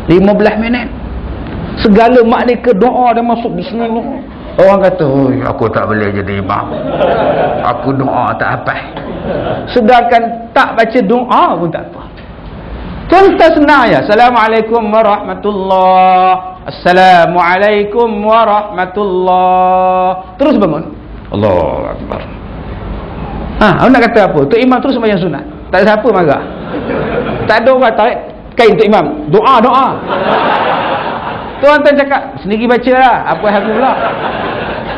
15 minit segala makna doa dah masuk bismillah. Orang kata, aku tak boleh jadi imam, aku doa tak apa. Sedangkan tak baca doa pun tak apa. Contoh senang ya. Assalamualaikum warahmatullahi. Assalamualaikum warahmatullahi. Terus bangun. Allahu Akbar. Awak nak kata apa? Tok imam terus sembahyang sunat. Tak ada siapa marah. Tak ada orang tarik kain tok imam. Doa. Tuan-tuan cakap, sendiri bacalah. Apa hal pula?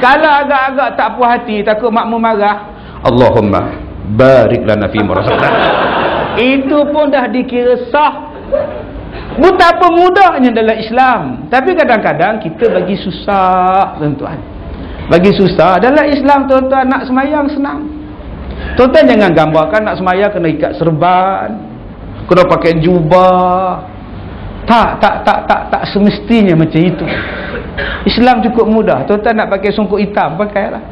Kalau agak-agak tak puas hati, takut makmum marah, Allahumma barik lana fi marasalah. Itu pun dah dikira sah. Betapa mudahnya dalam Islam. Tapi kadang-kadang kita bagi susah, tuan-tuan. Bagi susah. Dalam Islam, tuan-tuan, nak semayang senang. Tuan-tuan jangan gambarkan nak semayang kena ikat serban, kena pakai jubah. Tak semestinya macam itu. Islam cukup mudah. Tuan-tuan nak pakai songkok hitam, pakailah.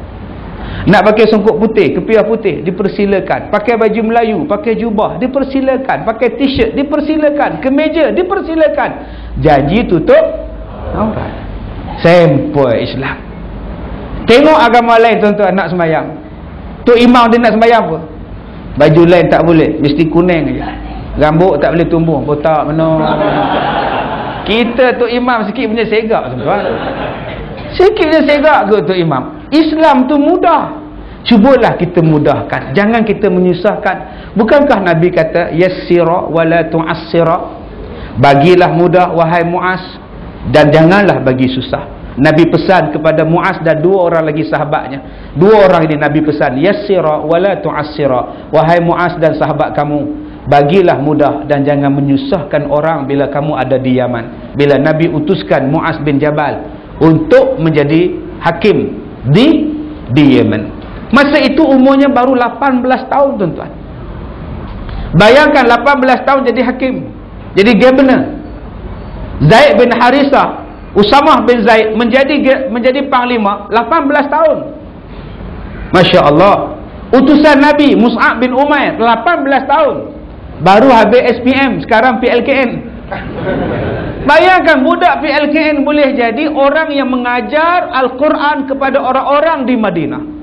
Nak pakai songkok putih, kepiah putih, dipersilakan. Pakai baju Melayu, pakai jubah, dipersilakan. Pakai t-shirt, dipersilakan. Kemeja, dipersilakan. Janji tutup aurat. Sampel Islam. Tengok agama lain, tuan-tuan, nak semayang. Tok imam dia nak semayang apa? Baju lain tak boleh, mesti kuning aja. Rambut tak boleh tumbuh, botak mana. Kita tok imam sikit punya segak, tuan-tuan. Sikit punya segak ke tok imam? Islam tu mudah. Cubalah kita mudahkan, jangan kita menyusahkan. Bukankah Nabi kata yassira wala tu'assira? Bagilah mudah wahai Muaz, dan janganlah bagi susah. Nabi pesan kepada Muaz dan dua orang lagi sahabatnya. Dua orang ini Nabi pesan, yassira wala tu'assira. Wahai Muaz dan sahabat kamu, bagilah mudah dan jangan menyusahkan orang bila kamu ada di Yaman. Bila Nabi utuskan Muaz bin Jabal untuk menjadi hakim di Yaman. Masa itu umurnya baru 18 tahun, tuan-tuan. Bayangkan 18 tahun jadi hakim, jadi governor. Zaid bin Harisah, Usamah bin Zaid menjadi panglima 18 tahun. Masya Allah. Utusan Nabi Mus'ab bin Umair 18 tahun. Baru habis SPM, sekarang PLKN. Bayangkan budak PLKN boleh jadi orang yang mengajar Al-Quran kepada orang-orang di Madinah.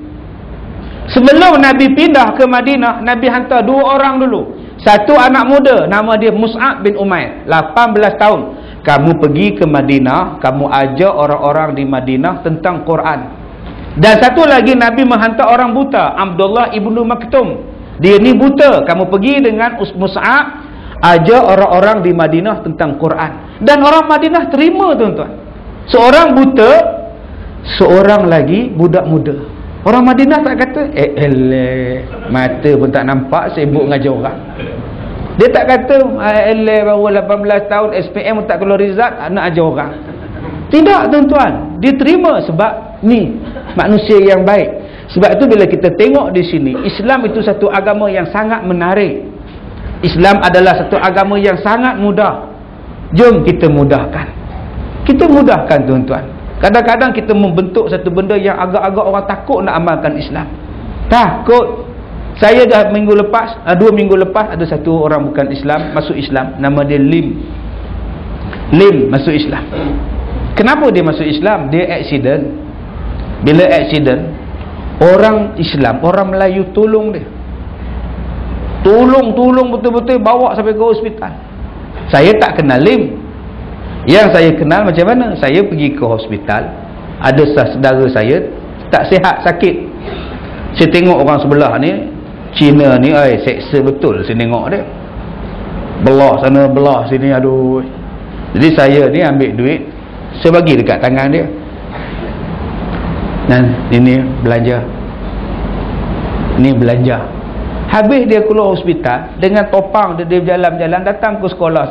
Sebelum Nabi pindah ke Madinah, Nabi hantar dua orang dulu. Satu anak muda, nama dia Mus'ab bin Umair, 18 tahun. Kamu pergi ke Madinah, kamu ajar orang-orang di Madinah tentang Quran. Dan satu lagi Nabi menghantar orang buta, Abdullah ibnu Maktum. Dia ni buta, kamu pergi dengan Mus'ab, ajar orang-orang di Madinah tentang Quran. Dan orang Madinah terima, tuan-tuan. Seorang buta, seorang lagi budak muda. Orang Madinah tak kata, mata pun tak nampak, sibuk ngajar orang. Dia tak kata, baru 18 tahun SPM tak keluar result, nak ajar orang. Tidak, tuan-tuan. Dia terima sebab ni manusia yang baik. Sebab itu bila kita tengok di sini, Islam itu satu agama yang sangat menarik. Islam adalah satu agama yang sangat mudah. Jom kita mudahkan. Kita mudahkan, tuan-tuan. Kadang-kadang kita membentuk satu benda yang agak-agak orang takut nak amalkan Islam. Takut. Saya dah minggu lepas, 2 minggu lepas, ada satu orang bukan Islam masuk Islam, nama dia Lim masuk Islam. Kenapa dia masuk Islam? Dia accident. Bila accident, orang Islam, orang Melayu tolong dia, tolong betul-betul, bawa sampai ke hospital. Saya tak kenal Lim. Yang saya kenal macam mana? Saya pergi ke hospital, ada saudara saya tak sihat, sakit. Saya tengok orang sebelah ni, Cina ni, seksa betul. Saya tengok dia, belah sana belah sini, aduh. Jadi saya ni ambil duit, saya bagi dekat tangan dia, dan ini belanja, ni belanja. Habis dia keluar hospital dengan topang, dia berjalan-jalan datang ke sekolah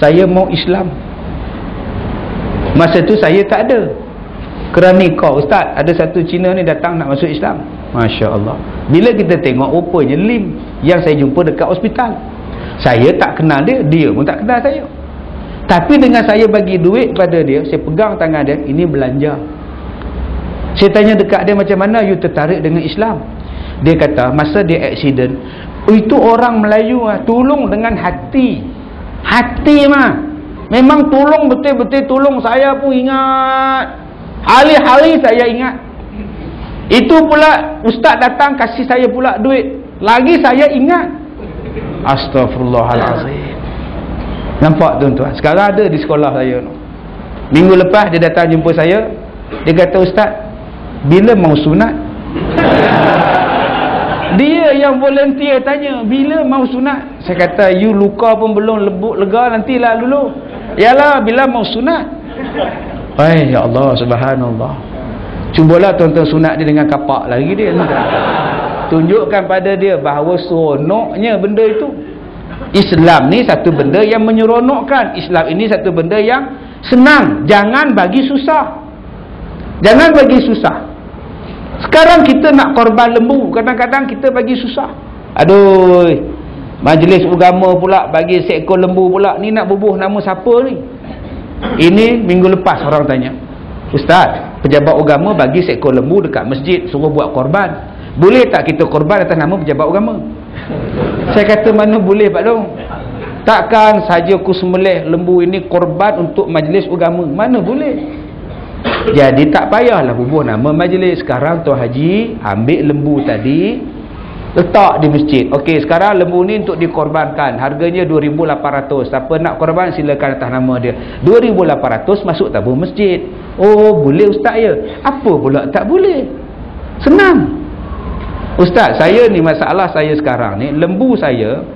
saya mau Islam. Masa tu saya tak ada. Kerana kau ustaz, ada satu Cina ni datang nak masuk Islam. Masya Allah. Bila kita tengok rupanya Lim yang saya jumpa dekat hospital, saya tak kenal dia, dia pun tak kenal saya. Tapi dengan saya bagi duit pada dia, saya pegang tangan dia, ini belanja. Saya tanya dekat dia, macam mana you tertarik dengan Islam? Dia kata masa dia accident, itu orang Melayu tolong dengan hati. Hati memang tolong betul-betul tolong. Saya pun ingat, hari-hari saya ingat. Itu pula ustaz datang kasih saya pula duit, lagi saya ingat. Astaghfirullahalazim. Nampak tuan-tuan? Sekarang ada di sekolah saya. Minggu lepas dia datang jumpa saya. Dia kata, Ustaz, bila mau sunat? Dia yang volunteer tanya, bila mau sunat? Saya kata, you luka pun belum lega, nantilah dulu. Yalah, bila mau sunat? Ya Allah, subhanallah. Cubalah tuan-tuan sunat dia dengan kapak lagi dia. Tunjukkan pada dia bahawa seronoknya benda itu. Islam ni satu benda yang menyeronokkan. Islam ini satu benda yang senang. Jangan bagi susah. Jangan bagi susah. Sekarang kita nak korban lembu, kadang-kadang kita bagi susah. Aduh, majlis agama pula bagi seekor lembu pula. Ni nak bubuh nama siapa ni? Ini minggu lepas orang tanya, Ustaz, pejabat agama bagi seekor lembu dekat masjid, suruh buat korban. Boleh tak kita korban atas nama pejabat agama? Saya kata, mana boleh Pak Dong? Takkan saja aku sembelih lembu ini korban untuk majlis agama. Mana boleh? Jadi tak payahlah bubuh nama majlis. Sekarang Tuan Haji ambil lembu tadi, letak di masjid. Okey, sekarang lembu ni untuk dikorbankan. Harganya 2,800. Siapa nak korban silakan atas nama dia. 2,800 masuk tabung masjid. Oh, boleh Ustaz ya? Apa pula tak boleh? Senang. Ustaz, saya ni masalah saya sekarang ni, lembu saya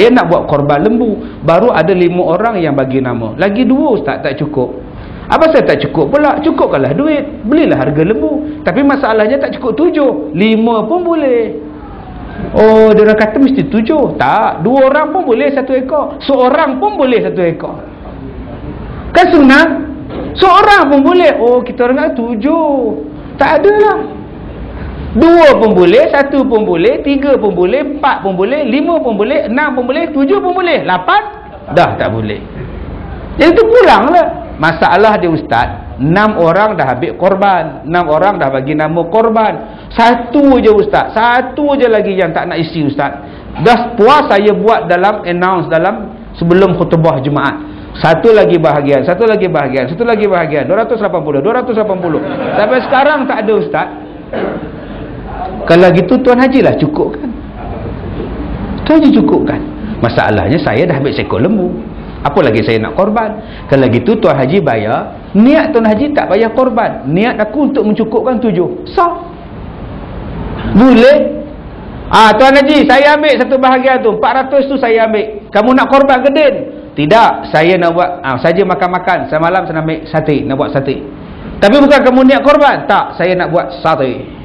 nak buat korban lembu. Baru ada 5 orang yang bagi nama. Lagi 2 Ustaz, tak cukup. Apa saya tak cukup pula? Cukupkanlah duit. Belilah harga lembu. Tapi masalahnya tak cukup 7. 5 pun boleh. Oh, dia orang kata mesti 7. Tak. 2 orang pun boleh 1 ekor. Seorang pun boleh 1 ekor. Kan senang? Seorang pun boleh. Oh, kita orang kata 7. Tak ada lah. 2 pun boleh, 1 pun boleh, 3 pun boleh, 4 pun boleh, 5 pun boleh, 6 pun boleh, 7 pun boleh, 8 dah tak boleh. Jadi itu pulang lah. Masalah dia Ustaz, 6 orang dah ambil korban, 6 orang dah bagi nama korban. 1 je Ustaz, 1 je lagi yang tak nak isi Ustaz. Dah puas saya buat dalam announce dalam sebelum khutbah Jumaat. 1 lagi bahagian, 1 lagi bahagian, 1 lagi bahagian, 280, 280. Sampai sekarang tak ada Ustaz. Kalau gitu Tuan Haji lah cukupkan. Tuan Haji cukupkan. Masalahnya saya dah ambil seekor lembu. Apa lagi saya nak korban? Kalau gitu Tuan Haji bayar. Niat Tuan Haji tak bayar korban. Niat aku untuk mencukupkan 7. Sah. Boleh. Tuan Haji, saya ambil 1 bahagian tu. 400 tu saya ambil. Kamu nak korban ke din? Tidak. Saya nak buat saja makan-makan. Semalam saya nak ambil sate. Nak buat sate. Tapi bukan kamu niat korban. Tak. Saya nak buat sate.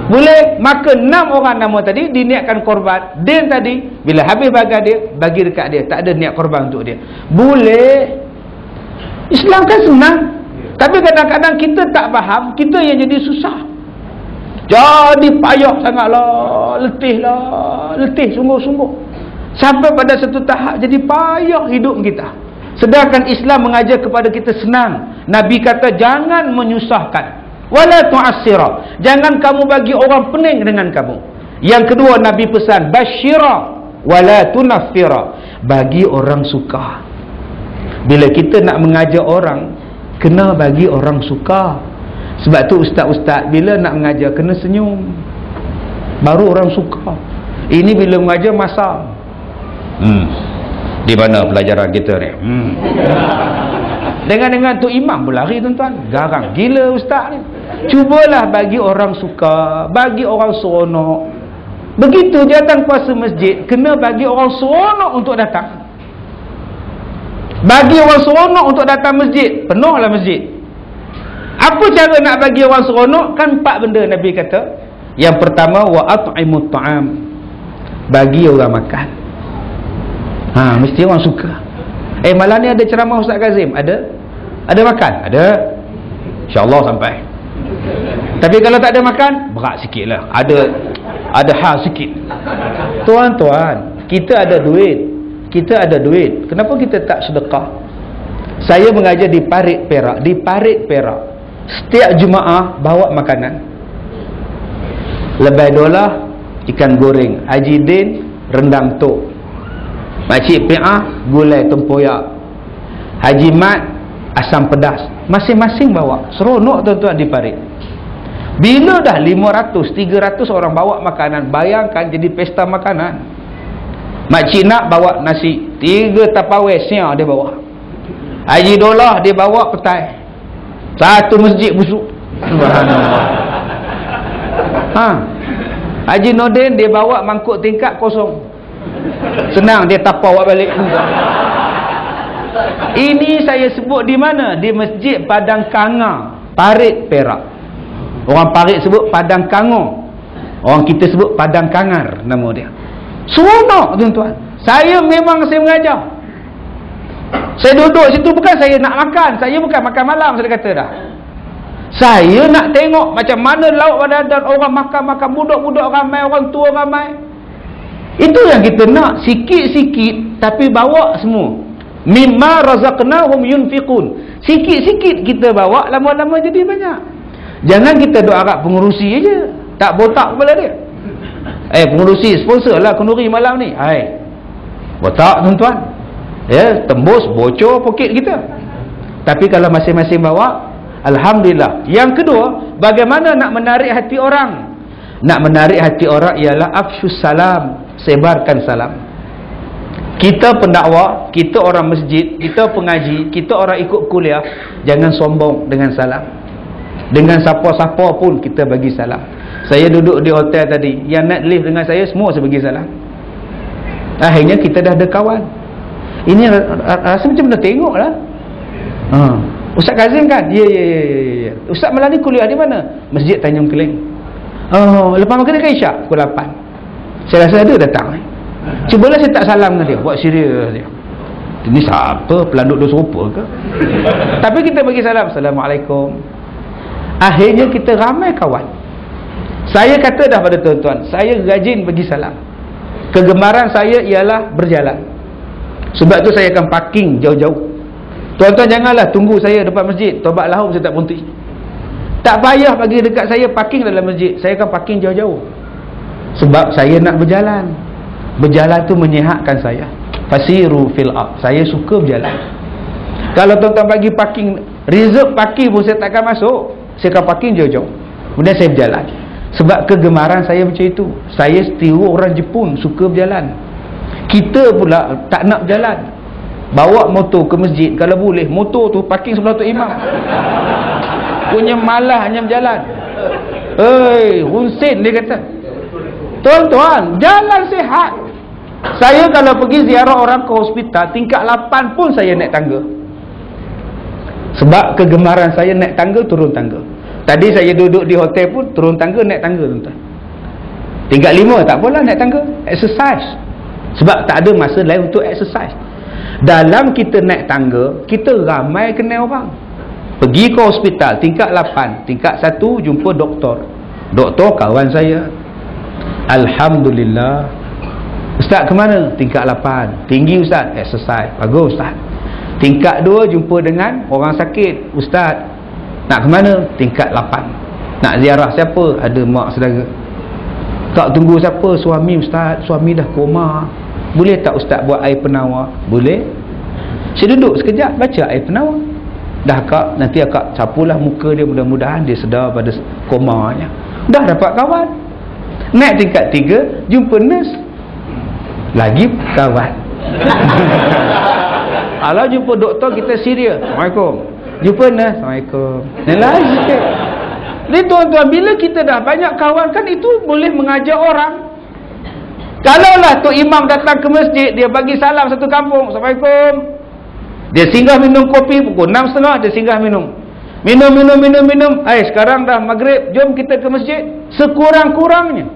Boleh. Maka 6 orang nama tadi diniatkan korban. Din tadi bila habis bagian dia, bagi dekat dia, tak ada niat korban untuk dia. Boleh. Islam kan senang. Tapi kadang-kadang kita tak faham, kita yang jadi susah. Jadi payah sangatlah, letih sungguh-sungguh. Sampai pada satu tahap jadi payah hidup kita. Sedangkan Islam mengajar kepada kita senang. Nabi kata jangan menyusahkan. Wala tu'assira. Jangan kamu bagi orang pening dengan kamu. Yang kedua Nabi pesan basyira wala tunaffira. Bagi orang suka. Bila kita nak mengajar orang, kena bagi orang suka. Sebab tu ustaz-ustaz bila nak mengajar kena senyum. Baru orang suka. Ini bila mengajar masam. Di mana pelajaran kita ni? Dengan tu imam berlari tuan-tuan. Garang gila ustaz ni. Cubalah bagi orang suka, bagi orang seronok. Begitu je datang puasa masjid, kena bagi orang seronok untuk datang. Bagi orang seronok untuk datang masjid, penuhlah masjid. Apa cara nak bagi orang seronok? Kan 4 benda Nabi kata. Yang pertama wa at'imut ta'am. Bagi orang makan. Mesti orang suka. Malam ni ada ceramah Ustaz Kazim? Ada makan? Ada. InsyaAllah sampai. Tapi kalau tak ada makan, berat sikit lah. Ada hal sikit. Tuan-tuan, kita ada duit. Kenapa kita tak sedekah? Saya mengajar di Parit Perak. Setiap Jumaat bawa makanan. Lebih dolah ikan goreng, Haji Din rendang tok, Makcik Pi'ah gulai tempoyak, Haji Mat asam pedas. Masing-masing bawa. Seronok tuan-tuan di Parit. Bila dah 500, 300 orang bawa makanan, bayangkan jadi pesta makanan. Makcik nak bawa nasi 3 tapawai siang dia bawa. Haji Dolah dia bawa petai. Satu masjid busuk. Subhanallah. Haji Nordin dia bawa mangkuk tingkat kosong. Senang dia tapau awak balik. Ini saya sebut di mana? Di Masjid Padang Kangar, Parit, Perak. Orang Parit sebut Padang Kangar, orang kita sebut Padang Kangar nama dia. Seronok tuan-tuan. Saya memang saya mengajar. Saya duduk situ bukan saya nak makan, saya bukan makan malam, saya kata dah. Saya nak tengok macam mana lauk badan orang makan-makan, budak-budak ramai, orang tua ramai. Itu yang kita nak, sikit-sikit tapi bawa semua. Mimma razaqnahum yunfiqun. Sikit-sikit kita bawa, lama-lama jadi banyak. Jangan kita duk harap pengurusi aja, tak botak kepala dia. Pengurusi sponsor lah kenduri malam ni. Botak tuan-tuan. Ya, tembus bocor poket kita. Tapi kalau masing-masing bawa, alhamdulillah. Yang kedua, bagaimana nak menarik hati orang? Nak menarik hati orang ialah afsyus salam, sebarkan salam. Kita pendakwa, kita orang masjid, kita pengaji, kita orang ikut kuliah, jangan sombong dengan salam. Dengan siapa-siapa pun kita bagi salam. Saya duduk di hotel tadi, yang naik lift dengan saya semua saya bagi salam. Akhirnya kita dah ada kawan. Ini rasa macam mana tengok lah. Ustaz Kazim kan? Ya. Ustaz malam ni kuliah di mana? Masjid Tanjung Keling. Lepas makan ke Isyak pukul 8. Saya rasa ada datang. Cubalah saya tak salam dengan dia. Buat serius dia. Ini siapa? Pelanduk dosa rupa ke? Tapi kita bagi salam. Assalamualaikum. Akhirnya kita ramai kawan. Saya kata dah pada tuan-tuan, saya rajin bagi salam. Kegemaran saya ialah berjalan. Sebab tu saya akan parking jauh-jauh. Tuan-tuan janganlah tunggu saya depan masjid. Tobat lahum saya tak berhenti. Tak payah bagi dekat saya parking dalam masjid. Saya akan parking jauh-jauh. Sebab saya nak berjalan. Berjalan tu menyihatkan saya. Fasiru fil ard. Saya suka berjalan. Kalau tuan-tuan bagi parking, reserve parking pun saya takkan masuk. Saya akan parking jauh-jauh. Kemudian saya berjalan. Sebab kegemaran saya macam itu. Saya setiru orang Jepun suka berjalan. Kita pula tak nak berjalan. Bawa motor ke masjid kalau boleh. Motor tu parking sebelah tu imam. Punya malah hanya berjalan. Hunsin dia kata. Tuan-tuan, jalan sihat. Saya kalau pergi ziarah orang ke hospital tingkat 8 pun saya naik tangga. Sebab kegemaran saya naik tangga, turun tangga. Tadi saya duduk di hotel pun turun tangga, naik tangga tuan-tuan. Tingkat 5 tak apalah naik tangga. Exercise. Sebab tak ada masa lain untuk exercise. Dalam kita naik tangga, kita ramai kenal orang. Pergi ke hospital tingkat 8, tingkat 1 jumpa doktor. Doktor kawan saya. Alhamdulillah. Ustaz ke mana? Tingkat 8. Tinggi ustaz, exercise. Bagus ustaz. Tingkat 2 jumpa dengan orang sakit. Ustaz, nak ke mana? Tingkat 8. Nak ziarah siapa? Ada mak saudara. Tak tunggu siapa? Suami ustaz. Suami dah koma. Boleh tak ustaz buat air penawar? Boleh. Saya duduk sekejap baca air penawar. Dah kak, nanti akak sapulah muka dia, mudah-mudahan dia sedar pada komanya. Dah dapat kawan. Naik tingkat 3 jumpa nurse. Lagi kawan. Kalau jumpa doktor kita serius. Assalamualaikum. Jumpa nurse. Assalamualaikum. Dan lain sikit. Jadi tuan-tuan, bila kita dah banyak kawan kan itu boleh mengajar orang. Kalaulah Tok Imam datang ke masjid, dia bagi salam satu kampung. Assalamualaikum. Dia singgah minum kopi pukul 6.30, dia singgah minum. Minum. Sekarang dah maghrib, jom kita ke masjid. Sekurang-kurangnya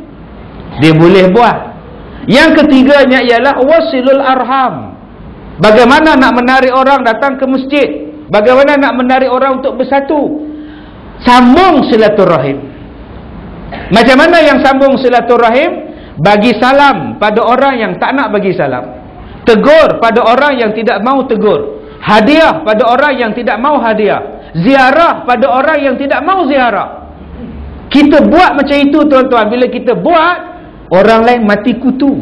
dia boleh buat. Yang ketiganya ialah wasilul arham. Bagaimana nak menarik orang datang ke masjid? Bagaimana nak menarik orang untuk bersatu? Sambung silaturahim. Macam mana yang sambung silaturahim? Bagi salam pada orang yang tak nak bagi salam. Tegur pada orang yang tidak mau tegur. Hadiah pada orang yang tidak mau hadiah. Ziarah pada orang yang tidak mau ziarah. Kita buat macam itu tuan-tuan. Bila kita buat, orang lain mati kutu.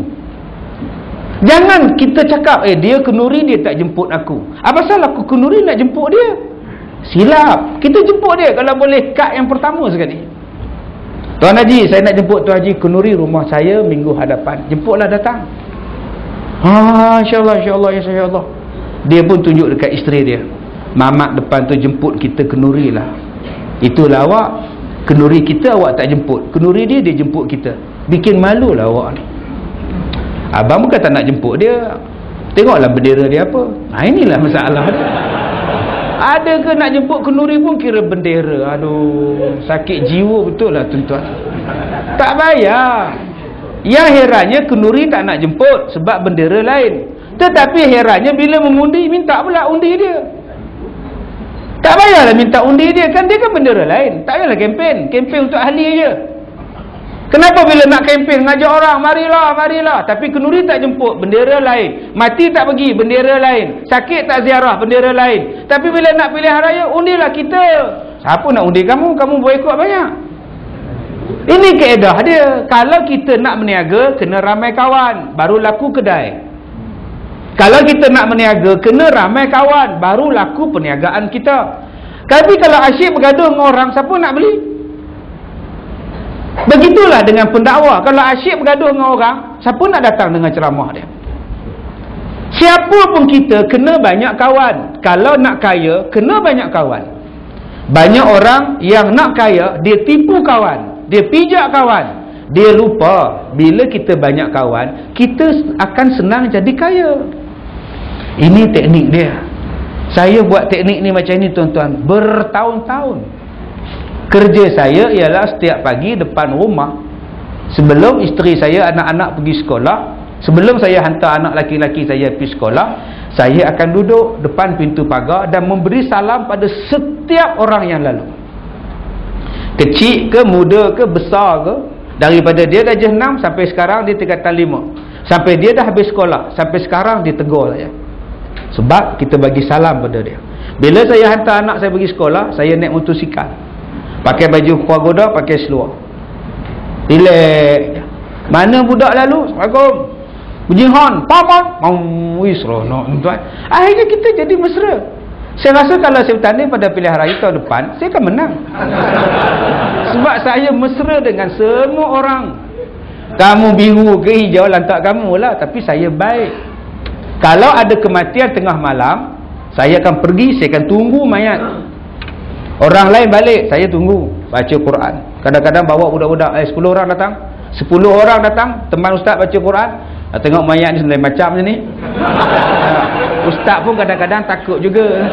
Jangan kita cakap, dia kenduri dia tak jemput aku. Apa salah aku kenduri nak jemput dia? Silap. Kita jemput dia kalau boleh kad yang pertama sekali. Tuan Haji, saya nak jemput Tuan Haji kenduri rumah saya minggu hadapan. Jemputlah datang. InsyaAllah insyaAllah. Dia pun tunjuk dekat isteri dia, mamak depan tu jemput kita kenduri lah. Itulah awak, kenduri kita awak tak jemput, kenduri dia jemput kita. Bikin malu lah awak ni. Abang bukan tak nak jemput dia, tengoklah bendera dia apa. Inilah masalah dia. Ada ke nak jemput kenduri pun kira bendera. Aduh, sakit jiwa betul lah tuan-tuan. Tak bayar. Yang herannya kenduri tak nak jemput sebab bendera lain. Tetapi herannya bila mengundi minta pula undi dia. Tak payahlah minta undi dia, kan dia kan bendera lain. Tak payahlah kempen untuk ahli je. Kenapa bila nak kempen ngajak orang marilah, tapi kenduri tak jemput, bendera lain. Mati tak pergi, bendera lain. Sakit tak ziarah, bendera lain. Tapi bila nak pilihan raya, undilah kita. Siapa nak undi kamu boikot banyak. Ini kaedah dia. Kalau kita nak berniaga, kena ramai kawan, baru laku kedai. Kalau kita nak berniaga, kena ramai kawan, baru laku perniagaan kita. Tapi kalau asyik bergaduh dengan orang, siapa nak beli? Begitulah dengan pendakwa. Kalau asyik bergaduh dengan orang, siapa nak datang dengan ceramah dia? Siapa pun kita kena banyak kawan. Kalau nak kaya, kena banyak kawan. Banyak orang yang nak kaya, dia tipu kawan, dia pijak kawan. Dia lupa bila kita banyak kawan, kita akan senang jadi kaya. Ini teknik dia. Saya buat teknik ni macam ni tuan-tuan bertahun-tahun. Kerja saya ialah setiap pagi depan rumah, sebelum isteri saya, anak-anak pergi sekolah, sebelum saya hantar anak laki-laki saya pergi sekolah, saya akan duduk depan pintu pagar dan memberi salam pada setiap orang yang lalu. Kecil ke, muda ke, besar ke. Daripada dia darjah 6 sampai sekarang dia tingkatan 5. Sampai dia dah habis sekolah, sampai sekarang dia tegur saya. Sebab kita bagi salam pada dia. Bila saya hantar anak saya pergi sekolah, saya naik motosikal, pakai baju pagoda, pakai seluar, relax. Mana budak lalu, Assalamualaikum, bunyi hon, paman, seronok tuan. Akhirnya kita jadi mesra. Saya rasa kalau saya bertanding pada pilihan raya tahun depan, saya akan menang. Sebab saya mesra dengan semua orang. Kamu biru ke hijau, lantak kamu lah, tapi saya baik. Kalau ada kematian tengah malam, saya akan pergi, saya akan tunggu mayat. Orang lain balik, saya tunggu, baca Quran. Kadang-kadang bawa budak-budak, 10 orang datang, 10 orang datang, teman ustaz baca Quran. Tengok mayat ni lain macam ni. Ustaz pun kadang-kadang takut juga.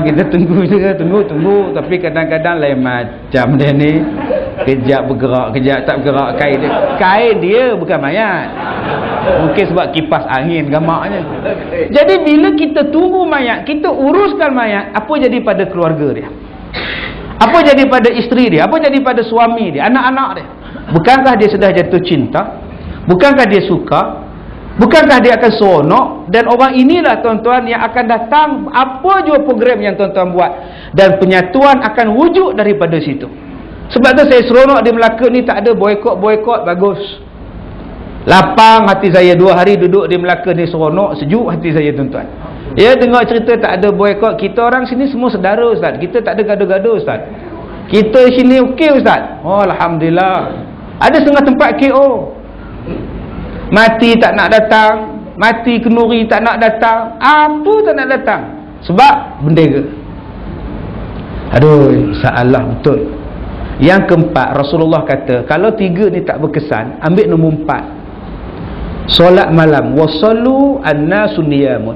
Kita tunggu juga, tunggu. Tapi kadang-kadang lain macam dia ni. Kejap bergerak, kejap tak bergerak kain dia. Kain dia bukan mayat. Mungkin sebab kipas angin gamaknya. Jadi bila kita tunggu mayat, kita uruskan mayat, apa jadi pada keluarga dia? Apa jadi pada isteri dia? Apa jadi pada suami dia, anak-anak dia? Bukankah dia sudah jatuh cinta? Bukankah dia suka? Bukankah dia akan seronok? Dan orang inilah tuan-tuan yang akan datang apa jua program yang tuan-tuan buat, dan penyatuan akan wujud daripada situ. Sebab tu saya seronok di Melaka ni, tak ada boikot, bagus. Lapang hati saya 2 hari duduk di Melaka ni, seronok, sejuk hati saya tuan-tuan. Ya, dengar cerita tak ada boikot. Kita orang sini semua saudara ustaz. Kita tak ada gaduh-gaduh ustaz. Kita sini okey ustaz. Oh, alhamdulillah. Ada setengah tempat KO. Mati tak nak datang, mati kenduri tak nak datang, apa tak nak datang, sebab bendera. Aduh, salah betul. Yang keempat, Rasulullah kata, kalau 3 ni tak berkesan, ambil nombor 4. Solat malam, wasallu annasu niyamun.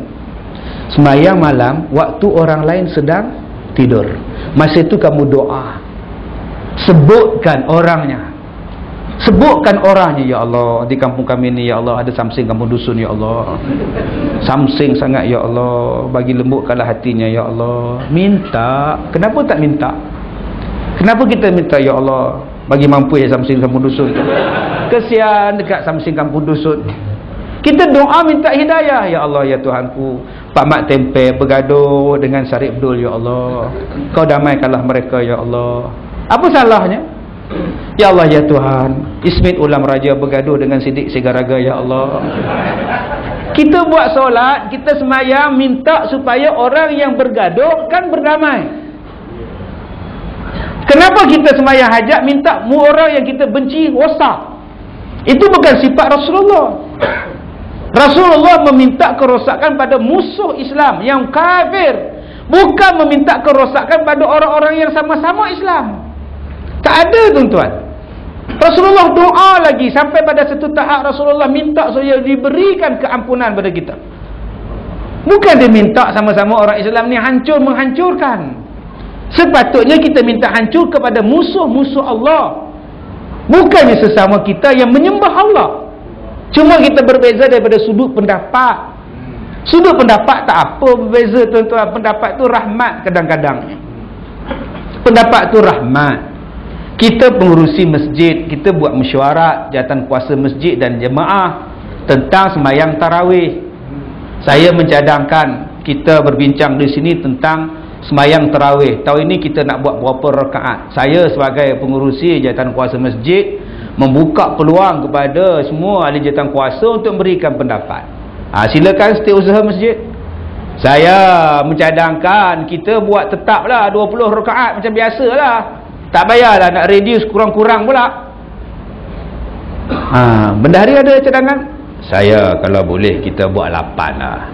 Sembahyang malam waktu orang lain sedang tidur. Masa itu kamu doa, sebutkan orangnya. Sebutkan orangnya, ya Allah, di kampung kami ni ya Allah ada samsing kampung dusun ya Allah. Samsing sangat ya Allah, bagi lembutkanlah hatinya ya Allah. Minta, kenapa tak minta? Kenapa kita minta ya Allah bagi mampu ya samsing kampung dusun? Kesian dekat samsing kampung dusun. Kita doa minta hidayah, ya Allah ya Tuhanku. Pak Mat Tempe bergaduh dengan Syarif Abdul ya Allah. Kau damaikanlah mereka ya Allah. Apa salahnya? Ya Allah ya Tuhan, Ismit Ulam Raja bergaduh dengan Siddiq Sigaraga ya Allah. Kita buat solat, kita semayang, minta supaya orang yang bergaduh kan berdamai. Kenapa kita semayang hajat minta orang yang kita benci rosak? Itu bukan sifat Rasulullah. Rasulullah meminta kerosakan pada musuh Islam yang kafir, bukan meminta kerosakan pada orang-orang yang sama-sama Islam. Tak ada, tuan-tuan. Rasulullah doa lagi sampai pada satu tahap Rasulullah minta supaya diberikan keampunan pada kita. Bukan dia minta sama-sama orang Islam ni hancur menghancurkan. Sepatutnya kita minta hancur kepada musuh-musuh Allah, bukannya sesama kita yang menyembah Allah. Cuma kita berbeza daripada sudut pendapat. Sudut pendapat tak apa berbeza, tuan-tuan. Pendapat tu rahmat kadang-kadang. Pendapat tu rahmat. Kita pengurusi masjid, kita buat mesyuarat jawatan kuasa masjid dan jemaah tentang sembahyang tarawih. Saya mencadangkan kita berbincang di sini tentang sembahyang tarawih. Tahun ini kita nak buat berapa rakaat. Saya sebagai pengurusi jawatan kuasa masjid membuka peluang kepada semua ahli jawatan kuasa untuk memberikan pendapat. Silakan setiausaha masjid. Saya mencadangkan kita buat tetaplah 20 rakaat macam biasalah. Tak payahlah nak reduce kurang-kurang pula. Bendahari ada cadangan? Saya kalau boleh kita buat 8 lah.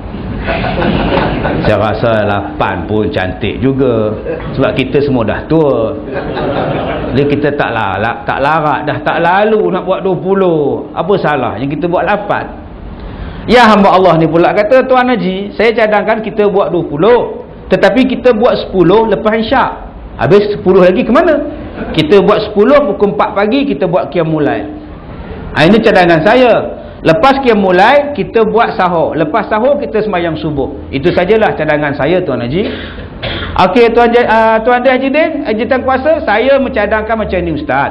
Saya rasa 8 pun cantik juga, sebab kita semua dah tua. Jadi kita tak larat dah, tak lalu nak buat 20. Apa salah yang kita buat 8? Ya hamba Allah ni pula kata, Tuan Haji, saya cadangkan kita buat 20, tetapi kita buat 10 lepas isyak. Habis 10 lagi ke mana? Kita buat 10 pukul 4 pagi kita buat qiyamul lail. Ini cadangan saya. Lepas qiyamul lail kita buat sahur. Lepas sahur kita sembahyang subuh. Itu sajalah cadangan saya, Tuan Haji. Okey, Tuan Haji Din, jawatan kuasa, saya mencadangkan macam ni Ustaz.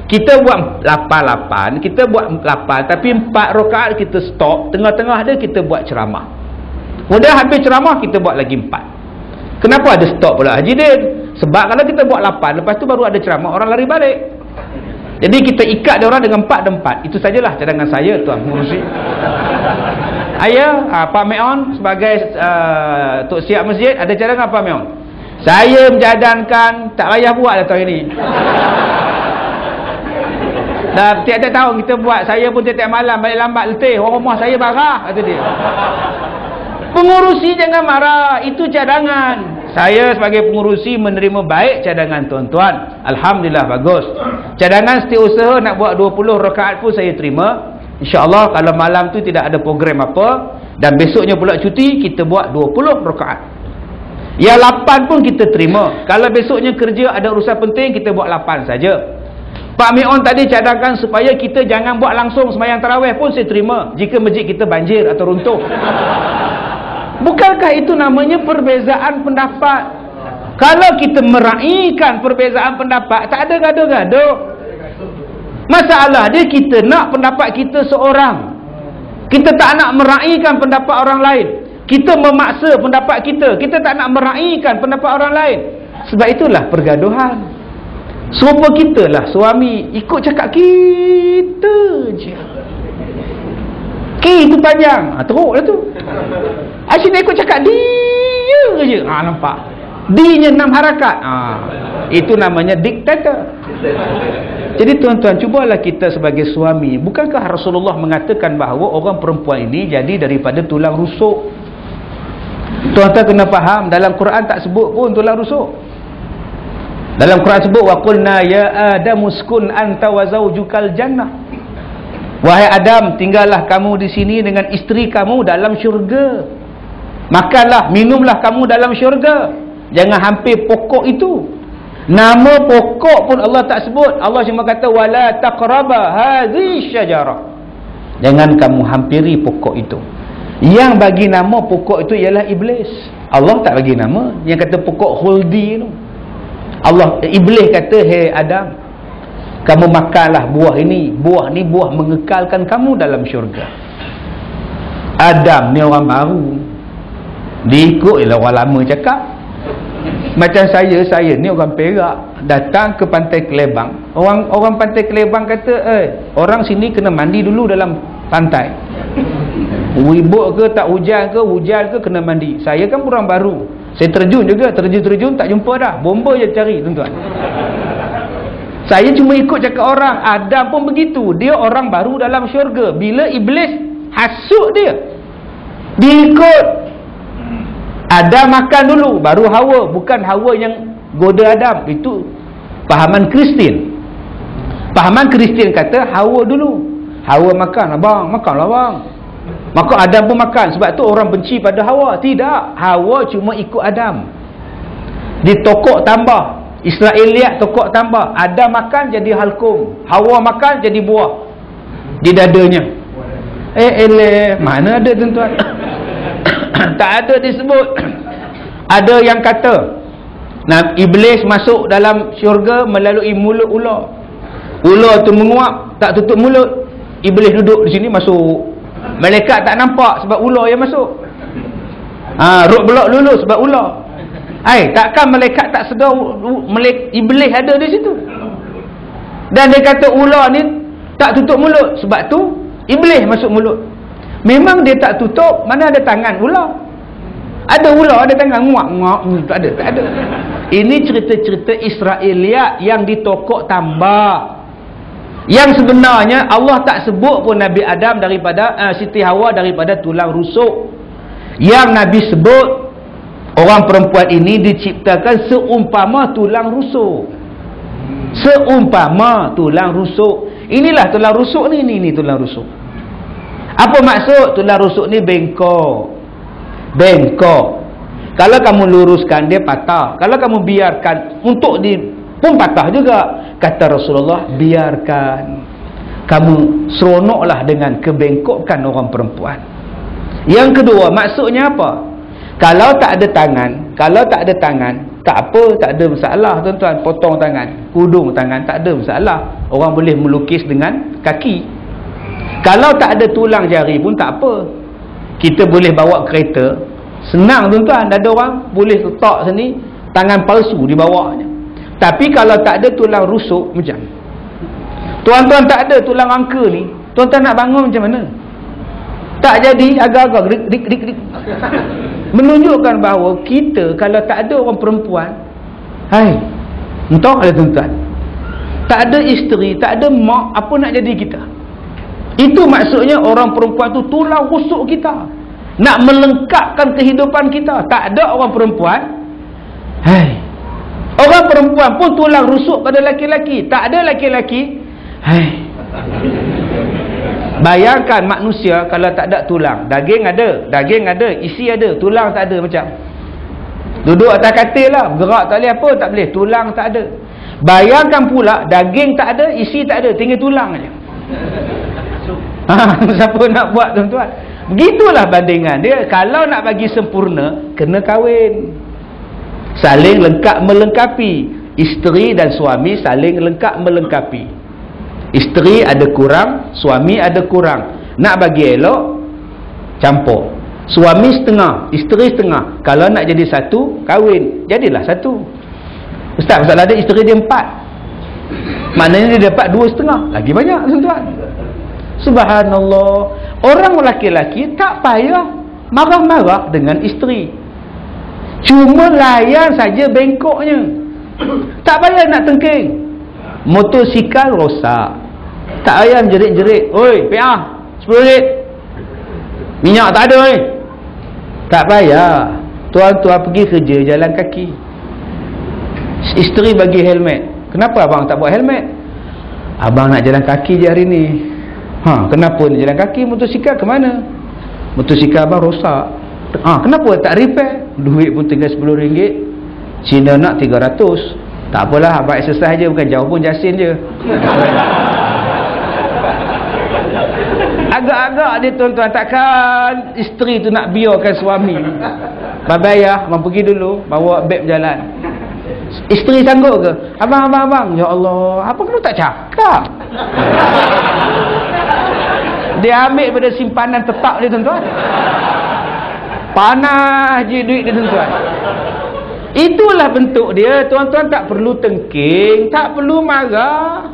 Kita buat 8, kita buat 8, tapi 4 rakaat kita stop, tengah-tengah dia kita buat ceramah. Kemudian habis ceramah kita buat lagi 4. Kenapa ada stop pula Haji Din? Sebab kalau kita buat 8, lepas tu baru ada ceramah, orang lari balik. Jadi kita ikat dia orang dengan 4 dan 4. Itu sajalah cadangan saya, Tuan Pengurusi. Pak Meon sebagai Tok Siap Masjid, ada cadangan Pak Meon? Saya mencadangkan tak payah buat dah tahun ini. Dah tiap-tiap tahun kita buat. Saya pun tiap-tiap malam balik lambat letih, orang rumah saya marah, kata dia. Pengurusi jangan marah, itu cadangan. Saya sebagai pengurusi menerima baik cadangan tuan-tuan. Alhamdulillah, bagus. Cadangan setiausaha nak buat 20 rakaat pun saya terima. InsyaAllah kalau malam tu tidak ada program apa, dan besoknya pula cuti, kita buat 20 rakaat. Ya 8 pun kita terima. Kalau besoknya kerja ada urusan penting, kita buat 8 saja. Pak Mi'on tadi cadangkan supaya kita jangan buat langsung sembahyang tarawih pun saya terima, jika masjid kita banjir atau runtuh. Bukankah itu namanya perbezaan pendapat? Kalau kita meraihkan perbezaan pendapat, tak ada gaduh-gaduh. Masalah dia kita nak pendapat kita seorang. Kita tak nak meraihkan pendapat orang lain. Kita memaksa pendapat kita. Kita tak nak meraihkan pendapat orang lain. Sebab itulah pergaduhan. Serupa kita lah suami ikut cakap kita je. Itu panjang, teruk lah tu. Asyik dia ikut cakap dia je. Nampak D-nya 6 harakat. Itu namanya diktator. Jadi tuan-tuan, cubalah kita sebagai suami. Bukankah Rasulullah mengatakan bahawa orang perempuan ini jadi daripada tulang rusuk? Tuan-tuan kena faham, dalam Quran tak sebut pun tulang rusuk. Dalam Quran sebut wa qulna ya Adam uskun anta wa zawjukal jannah. Wahai Adam, tinggallah kamu di sini dengan isteri kamu dalam syurga. Makanlah, minumlah kamu dalam syurga. Jangan hampir pokok itu. Nama pokok pun Allah tak sebut. Allah cuma kata wala taqraba hadhihi syajarah. Jangan kamu hampiri pokok itu. Yang bagi nama pokok itu ialah iblis. Allah tak bagi nama. Yang kata pokok khuldi itu, Allah, iblis kata, "Hei Adam, kamu makanlah buah ini. Buah ni buah mengekalkan kamu dalam syurga." Adam ni orang baru. Diikut ialah orang lama cakap. Macam saya ni orang Perak, datang ke Pantai Kelebang. Orang Pantai Kelebang kata, orang sini kena mandi dulu dalam pantai. Wibuk ke tak hujan ke kena mandi. Saya kan orang baru. Saya terjun juga, terjun tak jumpa dah. Bomba je cari, tuan-tuan. Saya cuma ikut cakap orang. Adam pun begitu. Dia orang baru dalam syurga. Bila Iblis hasut dia, dia ikut. Adam makan dulu, baru Hawa. Bukan Hawa yang goda Adam. Itu pahaman Kristian. Pahaman Kristian kata Hawa dulu. Hawa makan, abang, makanlah bang. Maka Adam pun makan. Sebab tu orang benci pada Hawa. Tidak, Hawa cuma ikut Adam. Ditokok tambah. Israeliat tokok tambah. Adam makan jadi halkum, Hawa makan jadi buah di dadanya. Mana ada tuan-tuan? Tak ada disebut. Ada yang kata Iblis masuk dalam syurga melalui mulut ular. Ular tu menguap, tak tutup mulut. Iblis duduk di sini, masuk. Malaikat tak nampak sebab ular yang masuk. Roh belak lulus sebab ular. Takkan malaikat tak sedar Iblis ada di situ. Dan dia kata ular ni tak tutup mulut, sebab tu Iblis masuk mulut. Memang dia tak tutup. Mana ada tangan ular? Ada ular ada tangan, nguak-nguak. Tak ada. Ini cerita-cerita Israeliat yang ditokok tambah. Yang sebenarnya Allah tak sebut pun Nabi Adam daripada Siti Hawa daripada tulang rusuk. Yang Nabi sebut orang perempuan ini diciptakan seumpama tulang rusuk. Seumpama tulang rusuk. Inilah tulang rusuk ni, ini tulang rusuk. Apa maksud tulang rusuk ni? Bengkok. Kalau kamu luruskan dia patah. Kalau kamu biarkan untuk pun patah juga. Kata Rasulullah, biarkan. Kamu seronoklah dengan kebengkokan orang perempuan. Yang kedua, maksudnya apa? Kalau tak ada tangan, tak apa, tak ada masalah tuan-tuan. Potong tangan, kudung tangan, tak ada masalah. Orang boleh melukis dengan kaki. Kalau tak ada tulang jari pun tak apa. Kita boleh bawa kereta, senang tuan-tuan. Ada orang boleh letak sini tangan palsu di bawahnya. Tapi kalau tak ada tulang rusuk, macam tuan-tuan tak ada tulang angka ni, tuan-tuan nak bangun macam mana? Tak jadi, agak-agak dik. Menunjukkan bahawa kita kalau tak ada orang perempuan, entah ada tuan-tuan, tak ada isteri, tak ada mak, apa nak jadi kita? Itu maksudnya orang perempuan tu tulang rusuk kita, nak melengkapkan kehidupan kita. Tak ada orang perempuan, orang perempuan pun tulang rusuk pada laki-laki. Tak ada laki-laki, bayangkan manusia kalau tak ada tulang. Daging ada, isi ada, tulang tak ada. Macam duduk atas katil lah, gerak tak boleh apa, tak boleh, tulang tak ada. Bayangkan pula daging tak ada, isi tak ada, tinggal tulang aja. Siapa nak buat tuan-tuan? Begitulah bandingan dia. Kalau nak bagi sempurna, kena kahwin. Saling lengkap melengkapi. Isteri dan suami saling lengkap melengkapi. Isteri ada kurang, suami ada kurang. Nak bagi elok, campur. Suami setengah, isteri setengah. Kalau nak jadi satu, kahwin. Jadilah satu. Ustaz, masalah ada isteri dia 4. Maknanya dia dapat 2,5. Lagi banyak tuan-tuan. Subhanallah. Orang lelaki-lelaki tak payah marah-marah dengan isteri. Cuma layan saja bengkoknya. Tak payah nak tengking. Motosikal rosak, tak payah jerit-jerit. Oi, PA 10 ringgit. Minyak tak ada ni. Tak payah. Tuan-tuan pergi kerja jalan kaki. Isteri bagi helmet. Kenapa abang tak buat helmet? Abang nak jalan kaki je hari ni. Kenapa nak jalan kaki? Motosikal ke mana? Motosikal abang rosak. Kenapa tak repair? Duit pun tinggal 10 ringgit. Cina nak 300. Tak apalah, abang exercise je, bukan jauh pun Jasin je. Agak-agak dia tuan-tuan, takkan isteri tu nak biarkan suami. Babayah, abang pergi dulu, bawa beg berjalan. Isteri sanggup ke? Abang. Ya Allah, apa kena tak cakap? Dia ambil pada simpanan tetap dia tuan-tuan. Panas je duit dia tuan-tuan. Itulah bentuk dia. Tuan-tuan tak perlu tengking, tak perlu marah.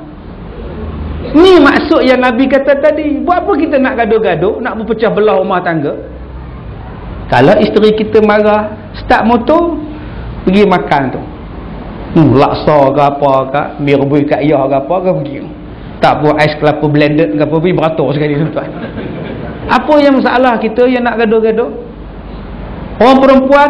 Ni maksud yang Nabi kata tadi. Buat apa kita nak gaduh-gaduh, nak berpecah belah rumah tangga? Kalau isteri kita marah, start motor, pergi makan tu. laksa ke apa ke, mi rebus kat yah ke apa ke pergi. Tak buat ais kelapa blended ke apa, pergi beratur sekali tuan. Apa yang masalah kita yang nak gaduh-gaduh? Orang perempuan